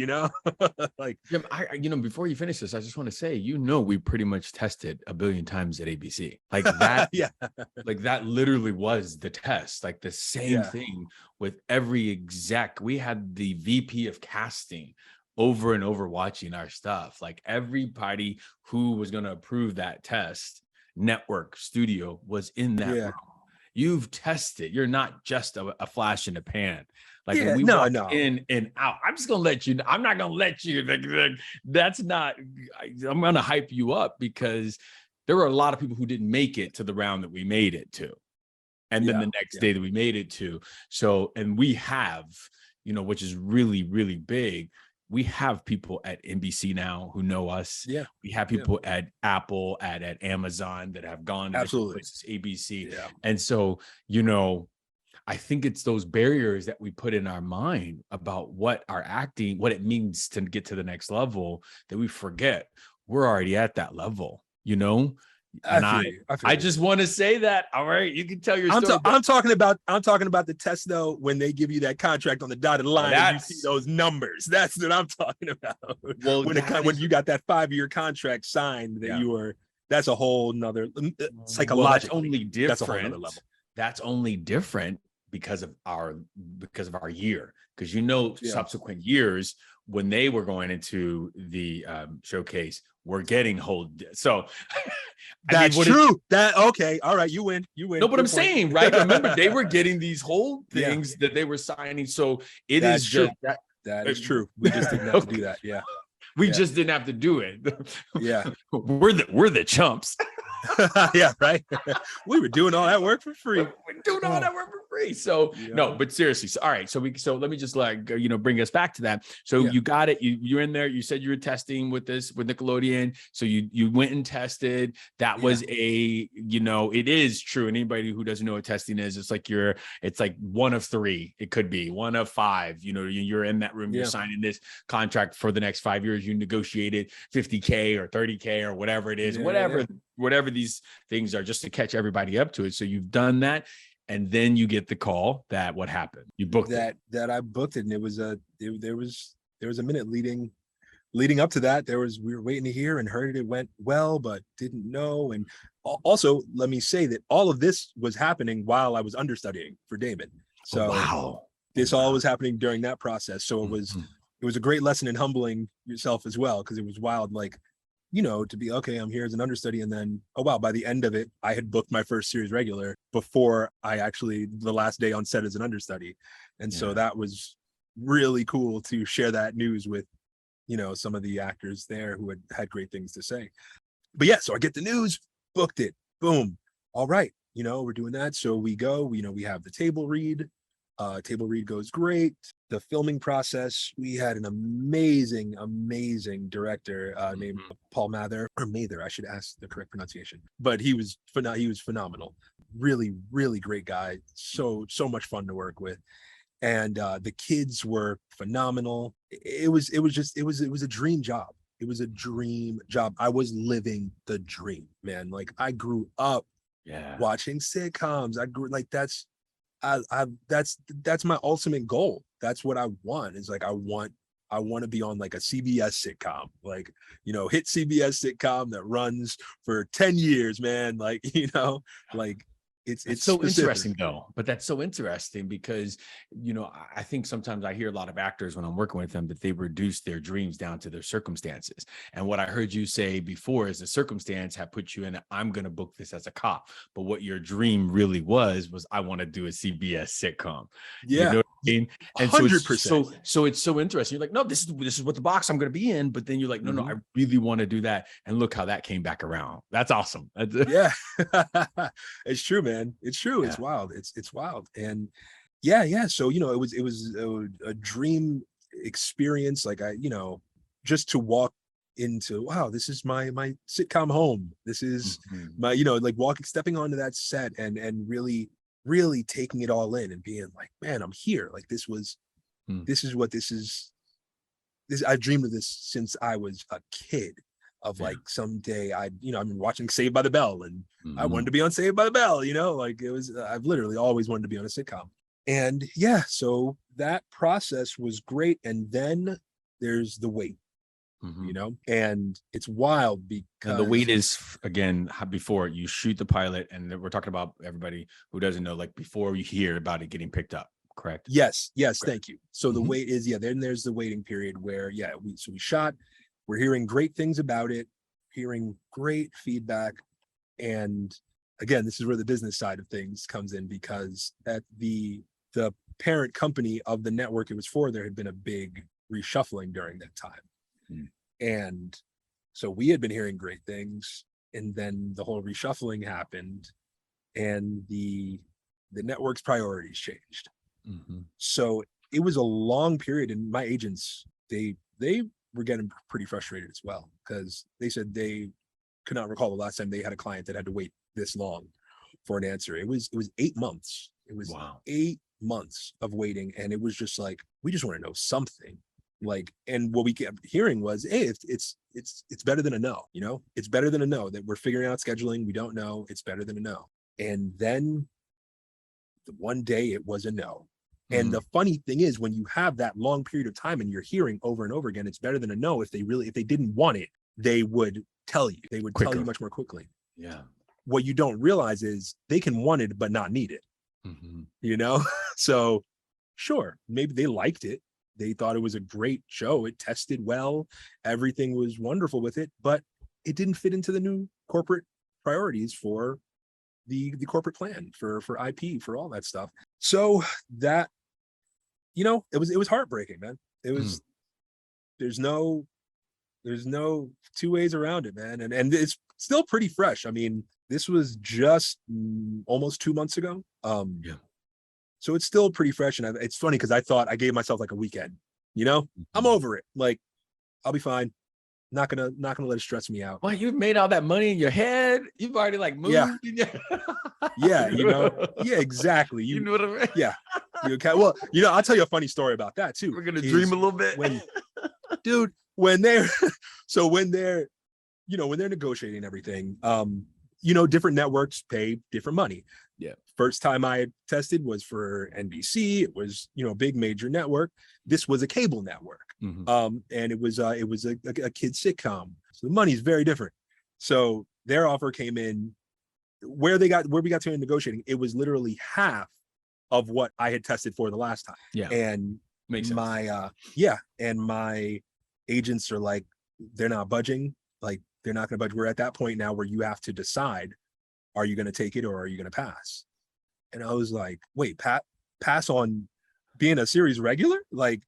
like, Jim, before you finish this, I just want to say, we pretty much tested a billion times at ABC, like that. Yeah, like that literally was the test, like the same thing with every exec. We had the VP of casting over and over watching our stuff, like everybody who was going to approve that test, network, studio, was in that room. You've tested. You're not just a flash in the pan. Like when we walk in and out. I'm just gonna let you. I'm not gonna let you. That's not. I'm gonna hype you up, because there were a lot of people who didn't make it to the round that we made it to, and then the next day that we made it to. So, and we have, which is really, really big. We have people at NBC now who know us. Yeah. We have people at Apple, at Amazon that have gone to different places, ABC. Yeah. And so, I think it's those barriers that we put in our mind about what our acting, what it means to get to the next level, that we forget we're already at that level, And I just want to say that. All right, you can tell your story. I'm talking about the test though. When they give you that contract on the dotted line, and you see those numbers. That's what I'm talking about. Well, when you got that 5-year contract signed, that that's a whole nother psychologically. Well, that's only different. That's a whole other level. That's only different because of our year. Because subsequent years, when they were going into the showcase, we're getting so that's true. Okay, all right, you win. No, but I'm saying, right? Remember, they were getting these whole things that they were signing. So that's true. That is true. We just didn't have to do that. Yeah. We just didn't have to do it. Yeah. We're the chumps. Yeah, right. We were doing all that work for free. We're doing all that work for free. So no, but seriously. So, all right. So let me just bring us back to that. So you got it. You're in there. You said you were testing with Nickelodeon. So you went and tested. That was it is true. And anybody who doesn't know what testing is, it's like one of 3. It could be one of 5. You're in that room. You're signing this contract for the next 5 years. You negotiated $50K or $30K or whatever it is, whatever these things are, just to catch everybody up to it. So you've done that, and then you get the call that what happened? You booked that. I booked it, and it was there was a minute leading up to that. We were waiting to hear, and heard it went well, but didn't know. And also, let me say that all of this was happening while I was understudying for Damon. So this all was happening during that process. So it was a great lesson in humbling yourself as well, because it was wild, like, to be, okay, I'm here as an understudy. And then, oh, wow, by the end of it, I had booked my first series regular before the last day on set as an understudy. And so that was really cool to share that news with, some of the actors there who had great things to say. But so I get the news, booked it, boom. All right. We're doing that. So we go, we have the table read. Table read goes great. The filming process, we had an amazing director named Paul Mather, or Mather, I should ask the correct pronunciation, but he was phenomenal. Really, really great guy. So much fun to work with. And the kids were phenomenal. It was a dream job. It was a dream job. I was living the dream, man. Like, I grew up watching sitcoms. I grew that's my ultimate goal. That's what I want. Is like, I want I want to be on like a CBS sitcom, like, hit CBS sitcom that runs for 10 years, man. Like, like it's so specific. interesting though. But that's so interesting because, I think sometimes I hear a lot of actors when I'm working with them that they reduce their dreams down to their circumstances. And what I heard you say before is the circumstance have put you in, I'm going to book this as a cop. But what your dream really was I want to do a CBS sitcom. Yeah. You know what I mean? And 100%. So it's so interesting. You're like, no, this is what the box I'm going to be in. But then you're like, no, I really want to do that. And look how that came back around. That's awesome. Yeah. It's true, man. It's true. Yeah. It's wild. It's wild. And yeah. So, it was a dream experience. Like just to walk into, wow, this is my sitcom home. This is my, like stepping onto that set and really taking it all in and being like, man, I'm here. Like this is I've dreamed of this since I was a kid, of like someday I've been watching Saved by the Bell, and I wanted to be on Saved by the Bell, like it was, I've literally always wanted to be on a sitcom. And so that process was great. And then there's the wait, and it's wild because the wait is, again, before you shoot the pilot, and we're talking about everybody who doesn't know, like before you hear about it getting picked up. Correct. Yes. Correct. Thank you. So the wait is, then there's the waiting period where, we shot, we're hearing great things about it, hearing great feedback. And again, this is where the business side of things comes in, because at the parent company of the network it was for, there had been a big reshuffling during that time. And so we had been hearing great things, and then the whole reshuffling happened, and the network's priorities changed. So it was a long period, and my agents, they were getting pretty frustrated as well, because they said they could not recall the last time they had a client that had to wait this long for an answer. It was 8 months. It was 8 months of waiting, and it was just like, we just want to know something. Like, and what we kept hearing was, hey, it's better than a no. It's better than a no, that we're figuring out scheduling. We don't know. It's better than a no. And then the one day it was a no. And the funny thing is, when you have that long period of time and you're hearing over and over again, it's better than a no. If they didn't want it, they would tell you. They would tell you much more quickly. Yeah. What you don't realize is they can want it but not need it. So sure, maybe they liked it. They thought it was a great show. It tested well. Everything was wonderful with it, but it didn't fit into the new corporate priorities for the corporate plan for IP, for all that stuff. So that, it was heartbreaking, man. It was, there's no two ways around it, man. And it's still pretty fresh. I mean, this was just almost 2 months ago. So it's still pretty fresh. And it's funny because I thought I gave myself like a weekend, I'm over it. Like, I'll be fine. Not gonna let it stress me out. Well, you've made all that money in your head. You've already like moved. Yeah, exactly. You know what I mean? Yeah. Okay. Well, I'll tell you a funny story about that too. We're gonna dream a little bit. When they're negotiating everything, different networks pay different money. Yeah. First time I had tested was for NBC. It was, a big major network. This was a cable network. And it was a kid sitcom. So the money is very different. So their offer came in where we got to negotiating. It was literally half of what I had tested for the last time. Yeah. And makes sense. And my agents are like, they're not budging. Like, they're not going to budge. We're at that point now where you have to decide, are you going to take it or are you going to pass? And I was like, wait, pass on being a series regular? Like,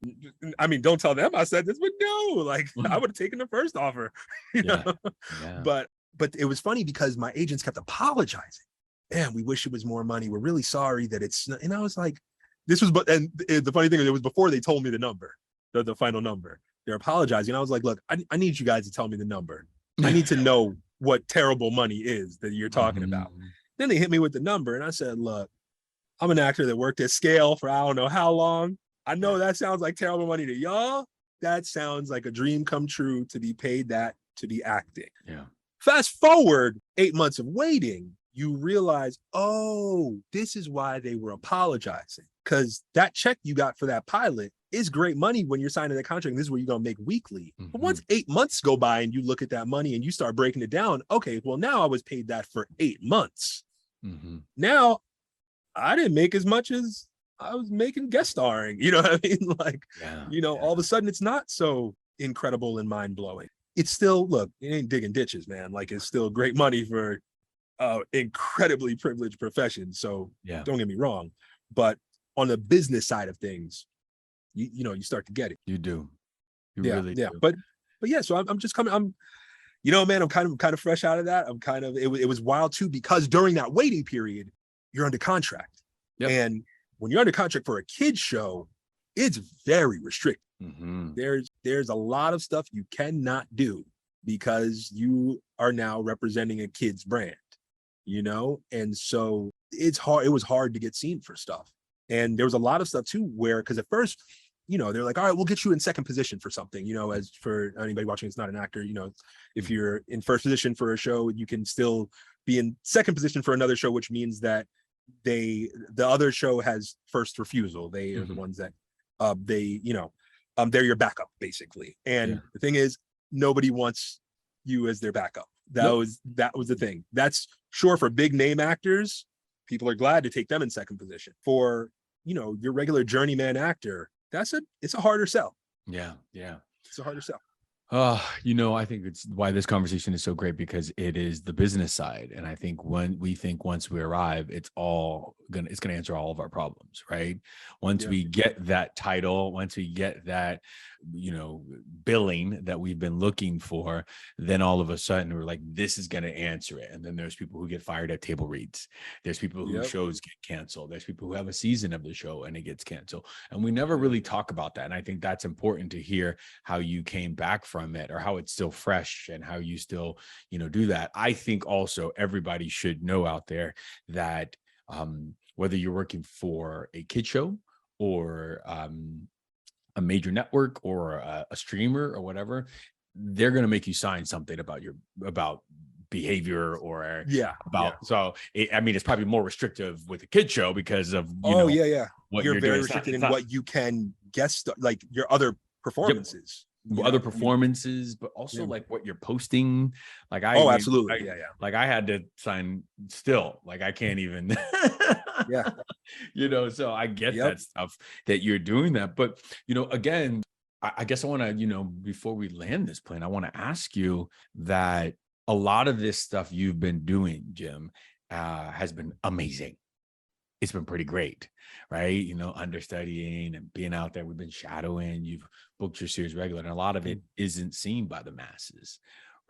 I mean, don't tell them I said this, but no, like I would have taken the first offer, know? Yeah. But it was funny because my agents kept apologizing. Man, we wish it was more money. We're really sorry that it's not. And I was like, and the funny thing is, it was before they told me the number, the final number. They're apologizing. I was like, look, I need you guys to tell me the number. I need to know what terrible money is that you're talking about. Then they hit me with the number, and I said, look, I'm an actor that worked at scale for I don't know how long. I know that sounds like terrible money to y'all. That sounds like a dream come true to be paid that to be acting. Yeah. Fast forward 8 months of waiting, you realize, oh, this is why they were apologizing. Because that check you got for that pilot is great money when you're signing the contract. And this is what you're going to make weekly. Mm-hmm. But once 8 months go by and you look at that money and you start breaking it down, okay, well, now I was paid that for 8 months. Mm-hmm. Now I didn't make as much as I was making guest starring. You know what I mean? Like, all of a sudden it's not so incredible and mind blowing. It's still, look, it ain't digging ditches, man. Like, it's still great money for incredibly privileged profession. So don't get me wrong. But on the business side of things, you start to get it. You do. You really do. But yeah, so I'm just coming. Man, I'm kind of fresh out of that. It was wild too, because during that waiting period, you're under contract. Yep. And when you're under contract for a kid's show, it's very restricted. Mm-hmm. There's a lot of stuff you cannot do because you are now representing a kid's brand, and so it's hard. It was hard to get seen for stuff. And there was a lot of stuff too, where, because at first, they're like, all right, we'll get you in second position for something, as for anybody watching, it's not an actor, if you're in first position for a show, you can still be in second position for another show, which means that the other show has first refusal. They are the ones that they're your backup basically. And the thing is, nobody wants you as their backup. That was the thing. That's sure for big name actors, people are glad to take them in second position. For your regular journeyman actor, it's a harder sell. It's a harder sell. I think it's why this conversation is so great, because it is the business side. And I think once we arrive, it's gonna answer all of our problems, right? Once we get that title, once we get that, billing that we've been looking for, then all of a sudden we're like, this is going to answer it. And then there's people who get fired at table reads. There's people who shows get canceled. There's people who have a season of the show and it gets canceled. And we never really talk about that. And I think that's important to hear how you came back from it, or how it's still fresh and how you still, do that. I think also everybody should know out there that whether you're working for a kid show or a major network or a streamer or whatever, they're going to make you sign something about behavior or so it's probably more restrictive with a kid show because of what you're very restricted in what you can guest, like your other performances. Other performances, but also like what you're posting. Like absolutely. Like I had to sign still, like I can't even so I get that stuff that you're doing that. But again, I guess I want to, before we land this plane, I want to ask you that a lot of this stuff you've been doing, Jim, has been amazing. It's been pretty great, right? Understudying and being out there. We've been shadowing. You've booked your series regular, and a lot of it isn't seen by the masses,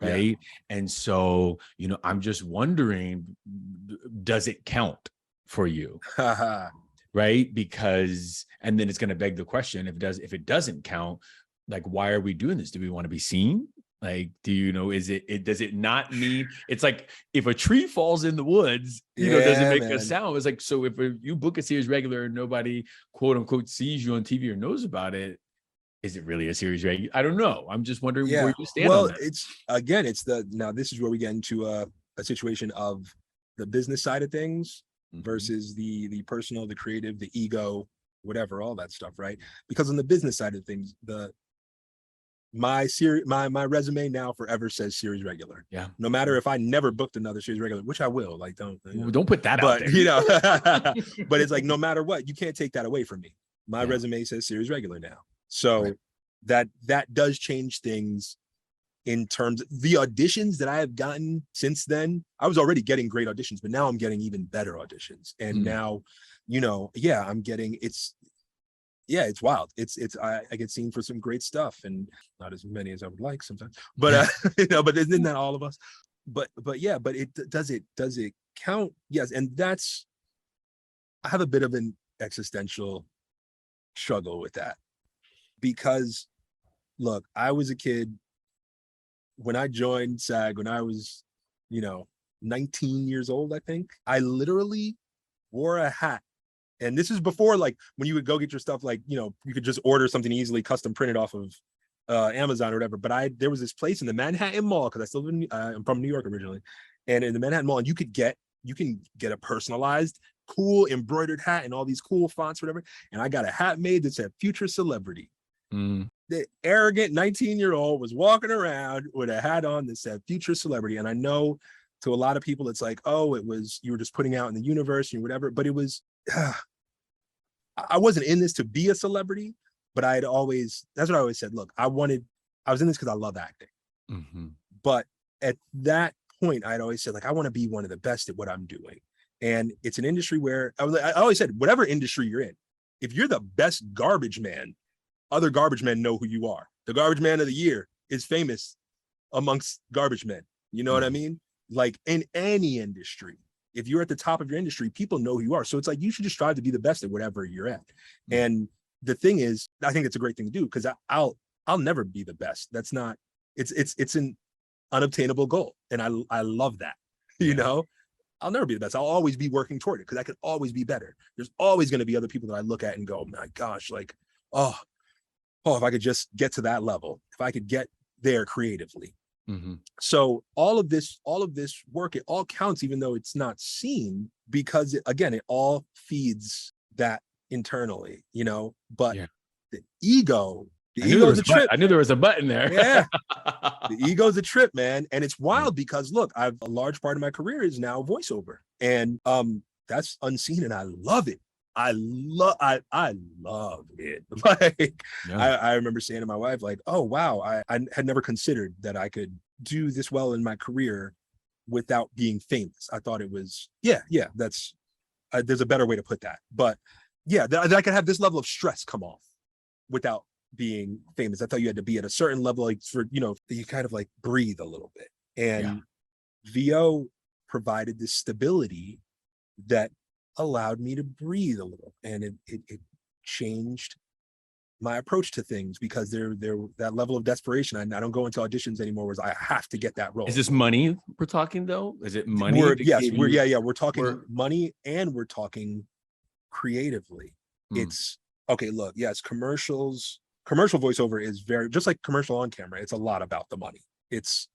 right? And so, I'm just wondering, does it count for you? Right? Because, and then it's going to beg the question, if it doesn't count, like, why are we doing this? Do we want to be seen? Like, does it not mean, it's like if a tree falls in the woods, does it make a sound? It's like, so if you book a series regular and nobody quote unquote sees you on TV or knows about it, is it really a series regular? I don't know. I'm just wondering where you stand on that. Now this is where we get into a situation of the business side of things versus the personal, the creative, the ego, whatever, all that stuff, right? Because on the business side of things, my resume now forever says series regular. No matter if I never booked another series regular, which I will. Like, don't put that out there. But it's like, no matter what, you can't take that away from me. My resume says series regular now. So that does change things in terms of the auditions that I have gotten since then. I was already getting great auditions, but now I'm getting even better auditions. And now, I'm getting, it's wild. I get seen for some great stuff, and not as many as I would like sometimes, but but isn't that all of us? But does it count? Yes. And I have a bit of an existential struggle with that, because look, I was a kid when I joined SAG, when I was, 19 years old, I think. I literally wore a hat. And this is before, like, when you would go get your stuff, like, you could just order something easily custom printed off of Amazon or whatever. But there was this place in the Manhattan Mall, because I still live I'm from New York originally. And in the Manhattan Mall, and you can get a personalized cool embroidered hat and all these cool fonts, whatever. And I got a hat made that said future celebrity. The arrogant 19-year-old was walking around with a hat on that said future celebrity. And I know to a lot of people, it's like, oh, it was, you were just putting out in the universe and whatever, but it was, I wasn't in this to be a celebrity, but I had always, that's what I always said. Look, I was in this because I love acting. But at that point, I'd always said, like, I want to be one of the best at what I'm doing. And it's an industry where I always said, whatever industry you're in, if you're the best garbage man, other garbage men know who you are. The garbage man of the year is famous amongst garbage men. You know what I mean? Like in any industry, if you're at the top of your industry, people know who you are. So it's like, you should just strive to be the best at whatever you're at. And the thing is, I think it's a great thing to do, because I'll never be the best. That's not, it's an unobtainable goal. And I love that, you know, I'll never be the best. I'll always be working toward it because I could always be better. There's always going to be other people that I look at and go, my gosh, like, oh, if I could just get to that level, if I could get there creatively. So all of this work, it all counts, even though it's not seen, because it all feeds that internally, you know, but the ego is a trip. I knew there was a button there. Yeah. The ego is a trip, man. And it's wild because look, a large part of my career is now voiceover, and that's unseen, and I love it. I love it. Like, I remember saying to my wife, like, oh, wow, I had never considered that I could do this well in my career without being famous. I thought it was, that's, there's a better way to put that. But yeah, that I could have this level of stress come off without being famous. I thought you had to be at a certain level, like, for, you know, you kind of like breathe a little bit. And VO provided this stability that allowed me to breathe a little, and it changed my approach to things, because there that level of desperation. I don't go into auditions anymore where I have to get that role. Is this money we're talking though? Is it money? We're talking money, and we're talking creatively. It's okay, look, yes, commercial voiceover is very, just like commercial on camera, it's a lot about the money. It's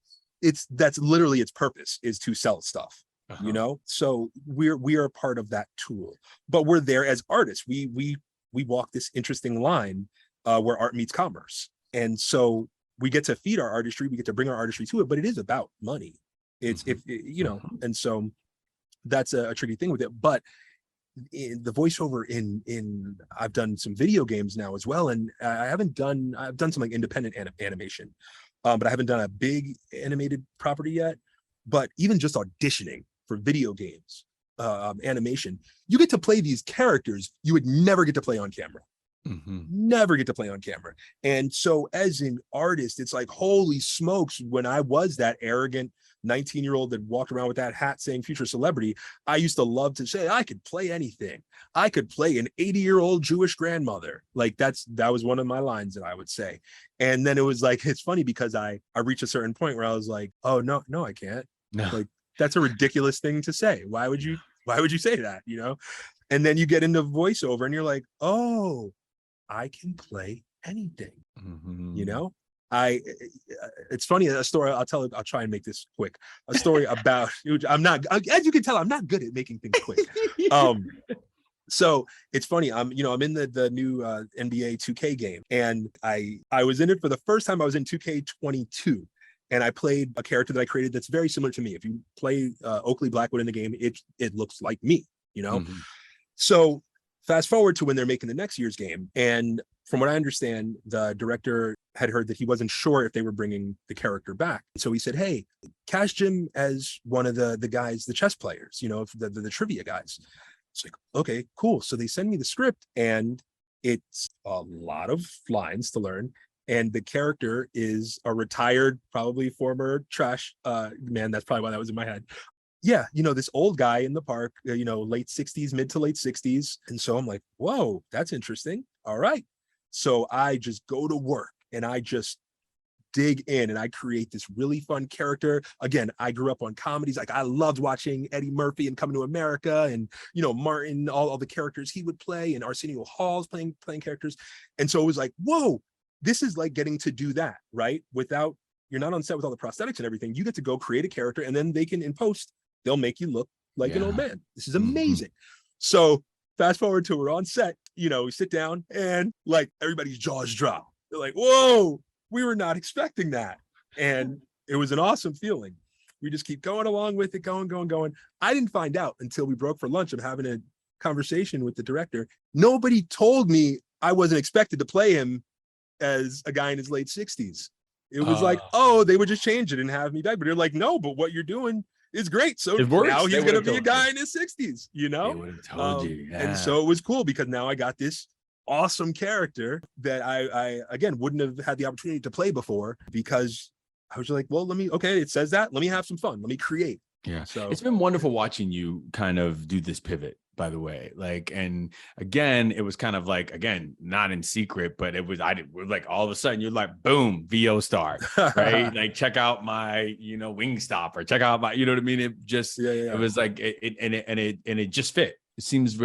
that's literally its purpose, is to sell stuff. You know, so we are part of that tool, but we're there as artists. We walk this interesting line where art meets commerce, and so we get to feed our artistry, we get to bring our artistry to it, but it is about money. It's you know, and so that's a tricky thing with it. But in the voiceover in I've done some video games now as well, and I've done some like independent animation, but I haven't done a big animated property yet. But even just auditioning for video games, animation, you get to play these characters you would never get to play on camera. Never get to play on camera. And so as an artist, it's like, holy smokes, when I was that arrogant 19-year-old that walked around with that hat saying future celebrity, I used to love to say, I could play anything. I could play an 80-year-old Jewish grandmother. Like that was one of my lines that I would say. And then it was like, it's funny because I reached a certain point where I was like, oh, no, I can't. Like, that's a ridiculous thing to say. Why would you say that? You know? And then you get into voiceover and you're like, oh, I can play anything. You know? It's funny, a story I'll try and make this quick. A story about, as you can tell, I'm not good at making things quick. So it's funny, I'm in the new NBA 2K game, and I was in it for the first time. I was in 2K22, and I played a character that I created that's very similar to me. If you play Oakley Blackwood in the game, it looks like me, you know? So fast forward to when they're making the next year's game, and from what I understand, the director had heard that he wasn't sure if they were bringing the character back. So he said, hey, cast Jim as one of the guys, the chess players, you know, the trivia guys. It's like, okay, cool. So they send me the script, and it's a lot of lines to learn. And the character is a retired, probably former trash man. That's probably why that was in my head. Yeah, you know, this old guy in the park, you know, late 60s, mid to late 60s. And so I'm like, whoa, that's interesting. All right. So I just go to work and I just dig in and I create this really fun character. Again, I grew up on comedies. Like, I loved watching Eddie Murphy and Coming to America, and, you know, Martin, all the characters he would play, and Arsenio Hall's playing characters. And so it was like, whoa, this is like getting to do that, right? Without, you're not on set with all the prosthetics and everything. You get to go create a character, and then they can, in post, they'll make you look like an old man. This is amazing. So fast forward to we're on set, you know, we sit down and like everybody's jaws drop. They're like, whoa, we were not expecting that. And it was an awesome feeling. We just keep going along with it, going. I didn't find out until we broke for lunch. I'm having a conversation with the director. Nobody told me I wasn't expected to play him as a guy in his late 60s. It was like, oh, they would just change it and have me back. But they're like, no, but what you're doing is great. So now he's going to be a guy in his 60s, you know? They would have told you. Yeah. And so it was cool because now I got this awesome character that I again, wouldn't have had the opportunity to play before because I was like, well, okay, it says that. Let me have some fun. Let me create. Yeah. So it's been wonderful watching you kind of do this pivot, by the way. Like, and again, it was kind of like, again, not in secret, but it was, like all of a sudden you're like, boom, VO star, right? Like, check out my, you know, Wingstop or check out my, you know what I mean? It just, it was like, it just fit. It seems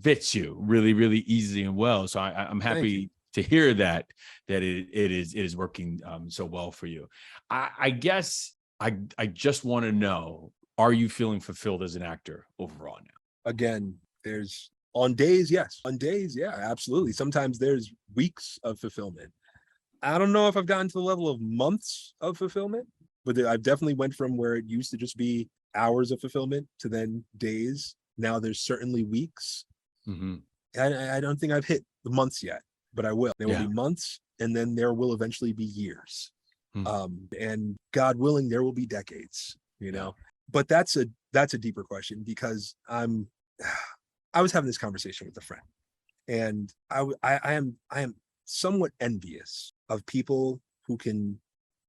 fits you really, really easy and well. So I'm happy to hear that it is working so well for you. I guess I just want to know, are you feeling fulfilled as an actor overall now? Again, there's on days, yes. On days, yeah, absolutely. Sometimes there's weeks of fulfillment. I don't know if I've gotten to the level of months of fulfillment, but I've definitely went from where it used to just be hours of fulfillment to then days. Now there's certainly weeks. Mm-hmm. I don't think I've hit the months yet, but I will. There will be months, and then there will eventually be years. And God willing, there will be decades, you know. But that's a deeper question because I was having this conversation with a friend, and I am somewhat envious of people who can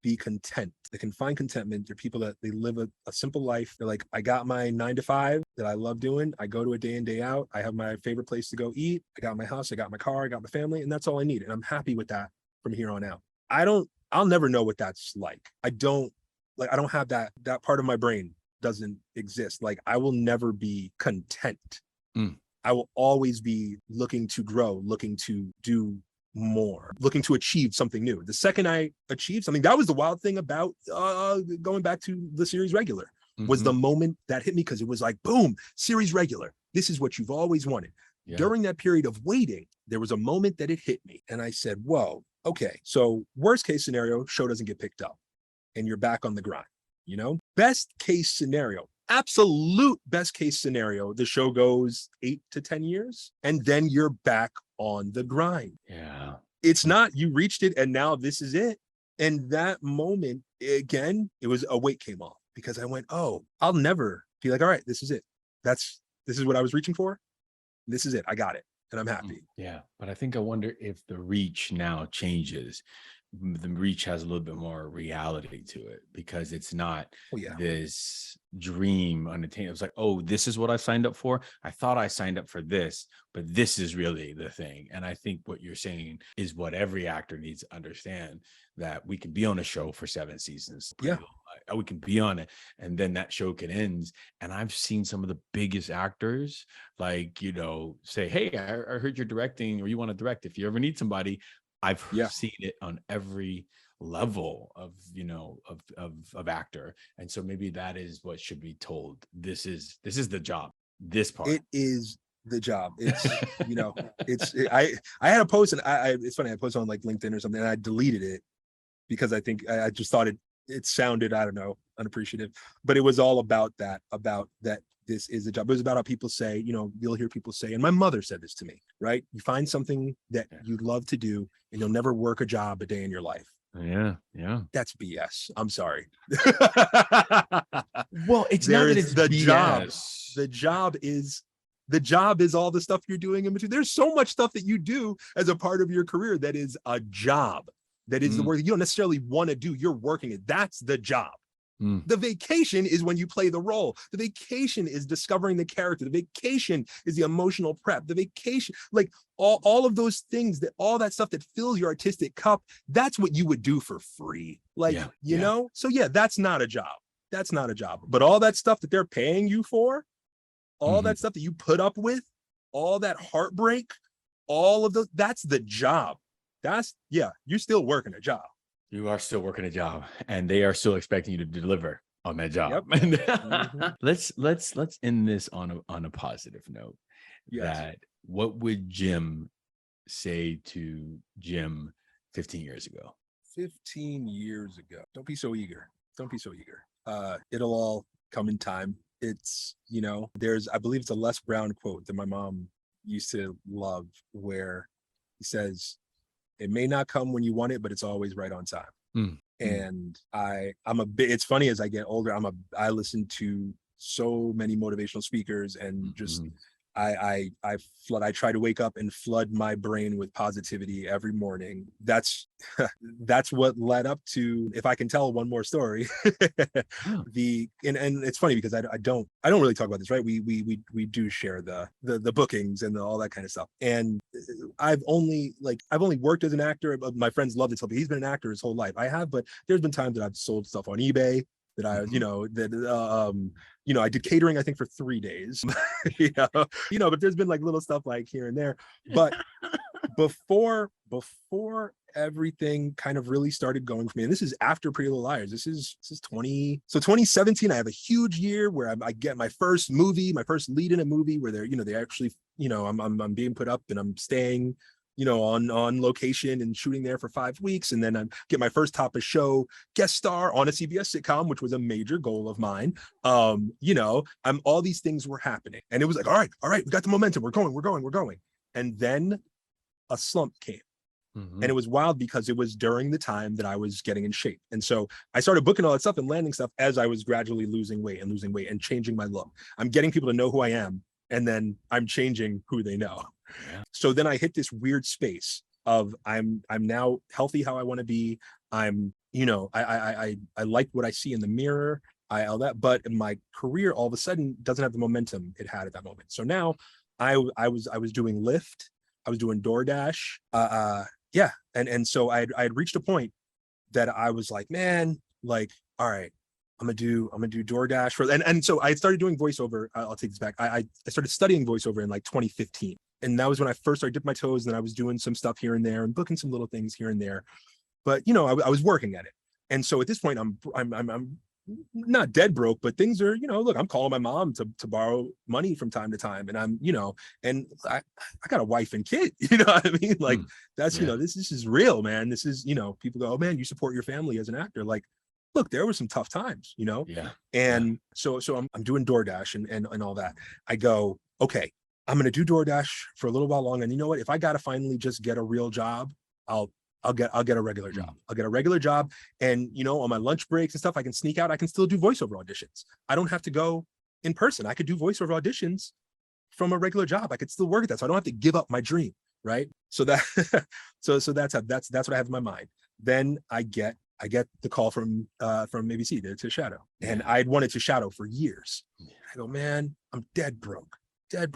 be content. They can find contentment. They're people that they live a simple life. They're like, I got my 9 to 5 that I love doing. I go to a day in, day out. I have my favorite place to go eat. I got my house. I got my car. I got my family, and that's all I need. And I'm happy with that from here on out. I'll never know what that's like. I don't have that part of my brain doesn't exist. Like, I will never be content. I will always be looking to grow, looking to do more, looking to achieve something new. The second I achieved something, that was the wild thing about going back to the series regular, was the moment that hit me, because it was like, boom, series regular. This is what you've always wanted. During that period of waiting, there was a moment that it hit me, and I said, whoa, okay, so worst case scenario, show doesn't get picked up and you're back on the grind, you know? Best case scenario, absolute best case scenario, the show goes 8 to 10 years and then you're back on the grind. Yeah. It's not, you reached it and now this is it. And that moment, again, it was a weight came off because I went, oh, I'll never be like, all right, this is it. This is what I was reaching for. This is it. I got it. And I'm happy. Yeah. But I wonder if the reach now changes. The reach has a little bit more reality to it because it's not this dream unattainable. It's like, oh, this is what I signed up for. I thought I signed up for this, but this is really the thing. And I think what you're saying is what every actor needs to understand, that we can be on a show for 7 seasons. We can be on it and then that show can end. And I've seen some of the biggest actors, like, you know, say, hey, I heard you're directing or you want to direct. If you ever need somebody, I've seen it on every level of, you know, of actor. And so maybe that is what should be told. This is the job. This part. It is the job. It's, you know, I had a post and it's funny. I posted on like LinkedIn or something and I deleted it because I think I just thought it sounded, I don't know, unappreciative, but it was all about that this is a job. It was about how people say, you know, you'll hear people say, and my mother said this to me, right? You find something that you love to do and you'll never work a job a day in your life. Yeah. That's BS. I'm sorry. Well, it's not that it's the BS. job. The job is all the stuff you're doing in between. There's so much stuff that you do as a part of your career that is a job. That is the work that you don't necessarily want to do. You're working it. That's the job. The vacation is when you play the role. The vacation is discovering the character. The vacation is the emotional prep. The vacation, like all of those things, that all that stuff that fills your artistic cup, that's what you would do for free. Like, you know? So that's not a job. That's not a job. But all that stuff that they're paying you for, all that stuff that you put up with, all that heartbreak, all of those, that's the job. You're still working a job. You are still working a job and they are still expecting you to deliver. on that job. Yep. Mhm. Let's end this on a positive note. Yes. That what would Jim say to Jim 15 years ago? 15 years ago. Don't be so eager. Don't be so eager. It'll all come in time. It's, there's, I believe it's a Les Brown quote that my mom used to love, where he says, "It may not come when you want it, but it's always right on time." Mm. And I'm a bit, it's funny, as I get older, I listen to so many motivational speakers, and just Mhm. I try to wake up and flood my brain with positivity every morning. That's that's what led up to, if I can tell one more story. Oh, And it's funny because I don't really talk about this, right? We do share the bookings and all that kind of stuff. And I've only worked as an actor. My friends love to tell me he's been an actor his whole life. I have, but there's been times that I've sold stuff on eBay, that I, I did catering, I think, for 3 days. But there's been like little stuff like here and there. But before everything kind of really started going for me, and this is after Pretty Little Liars, this is 2017, I have a huge year where I get my first lead in a movie, where they actually, I'm being put up, and I'm staying on location and shooting there for 5 weeks. And then I get my first top of show guest star on a CBS sitcom, which was a major goal of mine. All these things were happening, and it was like, all right, we got the momentum. We're going. And then a slump came. And it was wild, because it was during the time that I was getting in shape. And so I started booking all that stuff and landing stuff as I was gradually losing weight and changing my look. I'm getting people to know who I am, and then I'm changing who they know. yeah. So then I hit this weird space of I'm now healthy how I want to be. I'm, I like what I see in the mirror, all that, but my career all of a sudden doesn't have the momentum it had at that moment. So now I was doing Lyft, I was doing DoorDash, yeah, and so I had reached a point that I was like, man, like, all right, I'm gonna do DoorDash for, and so I started doing voiceover. I'll take this back. I started studying voiceover in like 2015, and that was when I first started dipping my toes. And then I was doing some stuff here and there and booking some little things here and there, but I was working at it. And so at this point, I'm not dead broke, but things are, look, I'm calling my mom to borrow money from time to time, and I'm, and I got a wife and kid, you know what I mean? Like, that's, Yeah. this is real, man. This is, people go, "Oh man, you support your family as an actor." Like, look, there were some tough times, Yeah. and so I'm doing DoorDash and all that. I go, okay, I'm gonna do DoorDash for a little while longer, and you know what? If I gotta finally just get a real job, I'll get a regular job. I'll get a regular job, and on my lunch breaks and stuff, I can sneak out. I can still do voiceover auditions. I don't have to go in person. I could do voiceover auditions from a regular job. I could still work at that, so I don't have to give up my dream, right? So that so that's what I have in my mind. Then I get the call from ABC to shadow, and I'd wanted to shadow for years. I go, man, I'm dead broke. They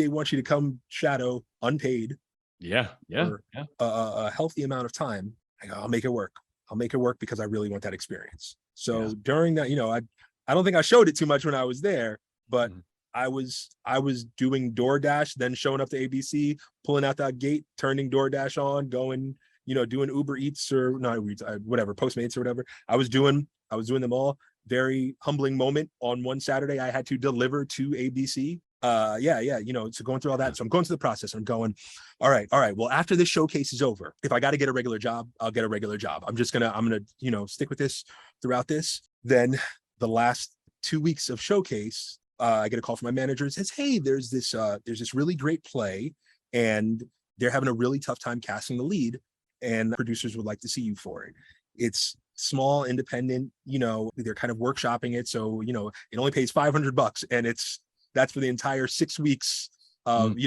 want you to come shadow unpaid. Yeah. For a healthy amount of time. I go, I'll make it work. Because I really want that experience. So during that, I don't think I showed it too much when I was there, but I was doing DoorDash, then showing up to ABC, pulling out that gate, turning DoorDash on, going, doing Uber Eats or not Uber Eats, whatever, Postmates or whatever. I was doing them all. Very humbling moment. On one Saturday, I had to deliver to ABC. So going through all that. So I'm going through the process. I'm going, all right. Well, after this showcase is over, if I got to get a regular job, I'll get a regular job. I'm gonna stick with this throughout this. Then the last 2 weeks of showcase, I get a call from my manager and says, "Hey, there's this really great play, and they're having a really tough time casting the lead, and producers would like to see you for it. It's small, independent, they're kind of workshopping it. So, it only pays $500, and that's for the entire 6 weeks of,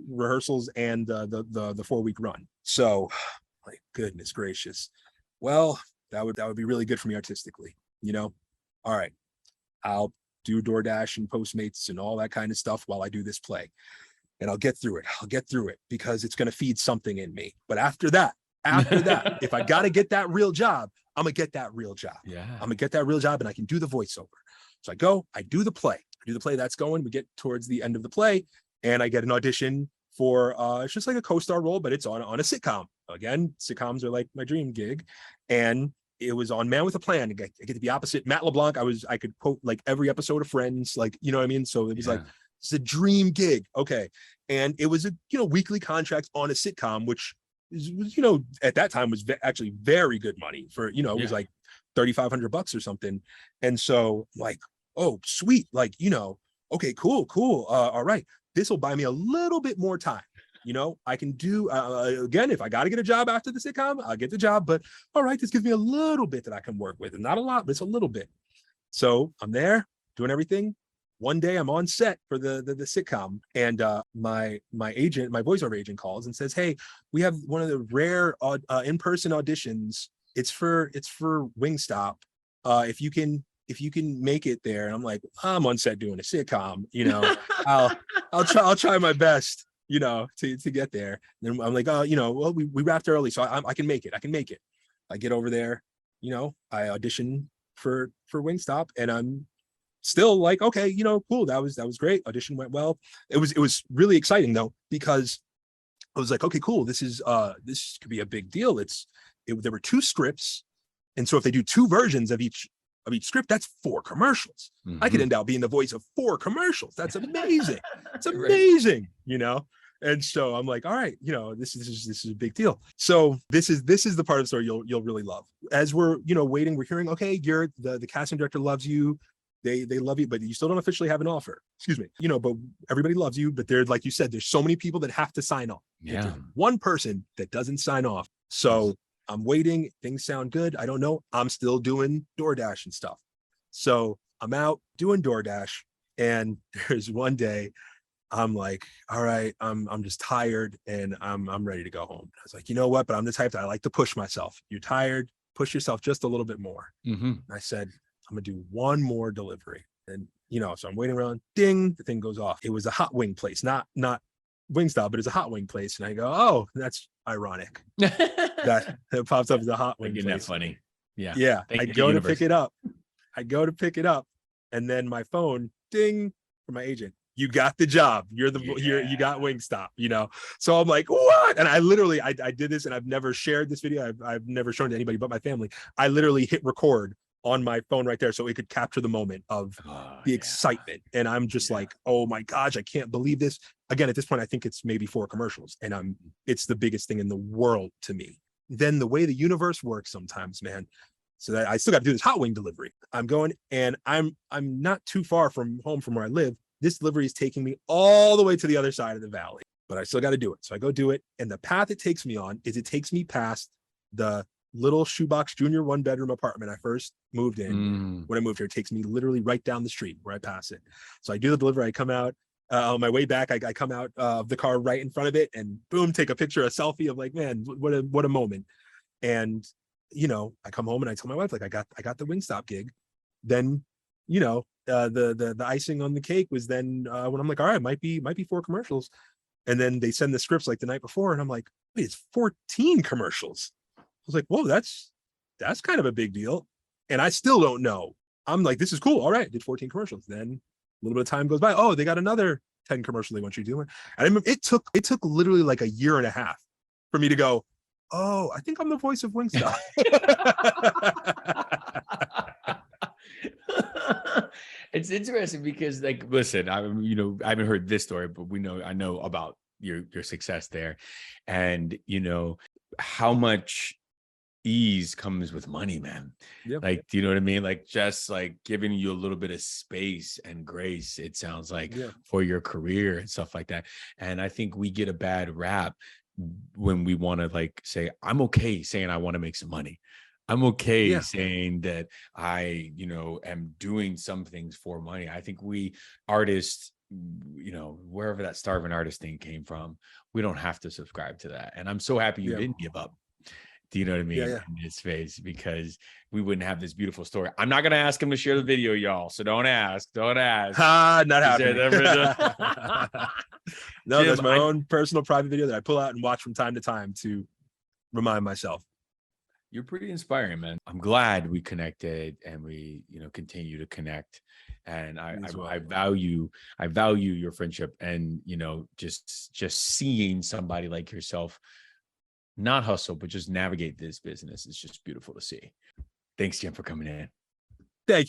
rehearsals and the 4-week run." So, like, goodness gracious. Well, that would be really good for me artistically, all right, I'll do DoorDash and Postmates and all that kind of stuff while I do this play, and I'll get through it because it's going to feed something in me. But after that, if I got to get that real job, I'm gonna get that real job. I'm gonna get that real job, and I can do the voiceover. So I do the play. That's going. We get towards the end of the play, and I get an audition for it's just like a co-star role, but it's on a sitcom. Again, sitcoms are like my dream gig. And it was on Man with a Plan. I get to be opposite Matt LeBlanc. I could quote like every episode of Friends, like, you know what I mean? So it was like, it's a dream gig. Okay. And it was a, weekly contract on a sitcom, which is, at that time was actually very good money for, it was like $3,500 or something. And so like, oh, sweet. Like, okay, cool. All right. This will buy me a little bit more time. I can do, again, if I got to get a job after the sitcom, I'll get the job, but all right, this gives me a little bit that I can work with, and not a lot, but it's a little bit. So I'm there doing everything. One day I'm on set for the sitcom, and my agent, my voiceover agent, calls and says, hey, we have one of the rare in-person auditions. It's for Wingstop. If you can make it there. And I'm like, I'm on set doing a sitcom, I'll try my best, to get there. And I'm like, well, we wrapped early, so I can make it. I get over there, I audition for Wingstop, and I'm still like, okay, cool. That was great. Audition went well. It was really exciting though, because I was like, okay, cool. This could be a big deal. There were 2 scripts. And so if they do 2 versions of each script, that's 4 commercials. I could end up being the voice of 4 commercials. That's amazing. It's amazing, And so I'm like, all right, this is a big deal. So this is the part of the story you'll really love. As we're, waiting, we're hearing, okay, the casting director loves you. They love you, but you still don't officially have an offer. Excuse me. But everybody loves you, but they're, like you said, there's so many people that have to sign off. Yeah. There's one person that doesn't sign off. So I'm waiting. Things sound good. I don't know. I'm still doing DoorDash and stuff. So I'm out doing DoorDash, and there's one day I'm like, all right, I'm just tired, and I'm ready to go home. I was like, you know what? But I'm the type that I like to push myself. You're tired, push yourself just a little bit more. And I said, I'm gonna do one more delivery. And so I'm waiting around, ding, the thing goes off. It was a hot wing place, not Wingstop, but it's a hot wing place. And I go, oh, that's ironic. that pops up as a hot wing place. That funny. Yeah. Yeah. I go to pick it up. And then my phone, ding, from my agent. You got the job. You got Wingstop, So I'm like, what? And I literally, I did this, and I've never shared this video. I've never shown it to anybody but my family. I literally hit record on my phone right there, so it could capture the moment of the excitement. And I'm just like, oh my gosh, I can't believe this. Again, at this point, I think it's maybe 4 commercials, and it's the biggest thing in the world to me. Then the way the universe works sometimes, man. So that I still got to do this hot wing delivery. I'm going, and I'm not too far from home from where I live. This delivery is taking me all the way to the other side of the valley, but I still got to do it. So I go do it. And the path it takes me on is it takes me past the little shoebox junior 1-bedroom apartment I first moved in. When I moved here, it takes me literally right down the street where I pass it. So I do the delivery. I come out on my way back. I come out of the car right in front of it, and boom, take a picture, a selfie of like, man, what a moment. And, I come home and I tell my wife, like, I got the Wingstop gig. Then, the icing on the cake was then when I'm like, all right, might be 4 commercials. And then they send the scripts like the night before, and I'm like, wait, it's 14 commercials. I was like, whoa, that's kind of a big deal. And I still don't know. I'm like, this is cool. All right, did 14 commercials. Then a little bit of time goes by. Oh, they got another 10 commercials they want you to do. And I remember it took literally like a year and a half for me to go, oh, I think I'm the voice of Wingstop. It's interesting because, like, listen, I haven't heard this story, but I know about your success there, and how much ease comes with money, man. Yep. Like, do you know what I mean? Like, just like giving you a little bit of space and grace, it sounds like, for your career and stuff like that. And I think we get a bad rap when we want to like say, I'm okay saying I want to make some money. I'm okay saying that I, am doing some things for money. I think we artists, wherever that starving artist thing came from, we don't have to subscribe to that. And I'm so happy you didn't give up. Do you know what I mean? In his face, because we wouldn't have this beautiful story. I'm not going to ask him to share the video, y'all. So don't ask. Not happening. No, Jim, that's my own personal private video that I pull out and watch from time to time to remind myself. You're pretty inspiring, man. I'm glad we connected, and we, continue to connect. And I value your friendship, and, just seeing somebody like yourself not hustle, but just navigate this business is just beautiful to see. Thanks, Jim, for coming in.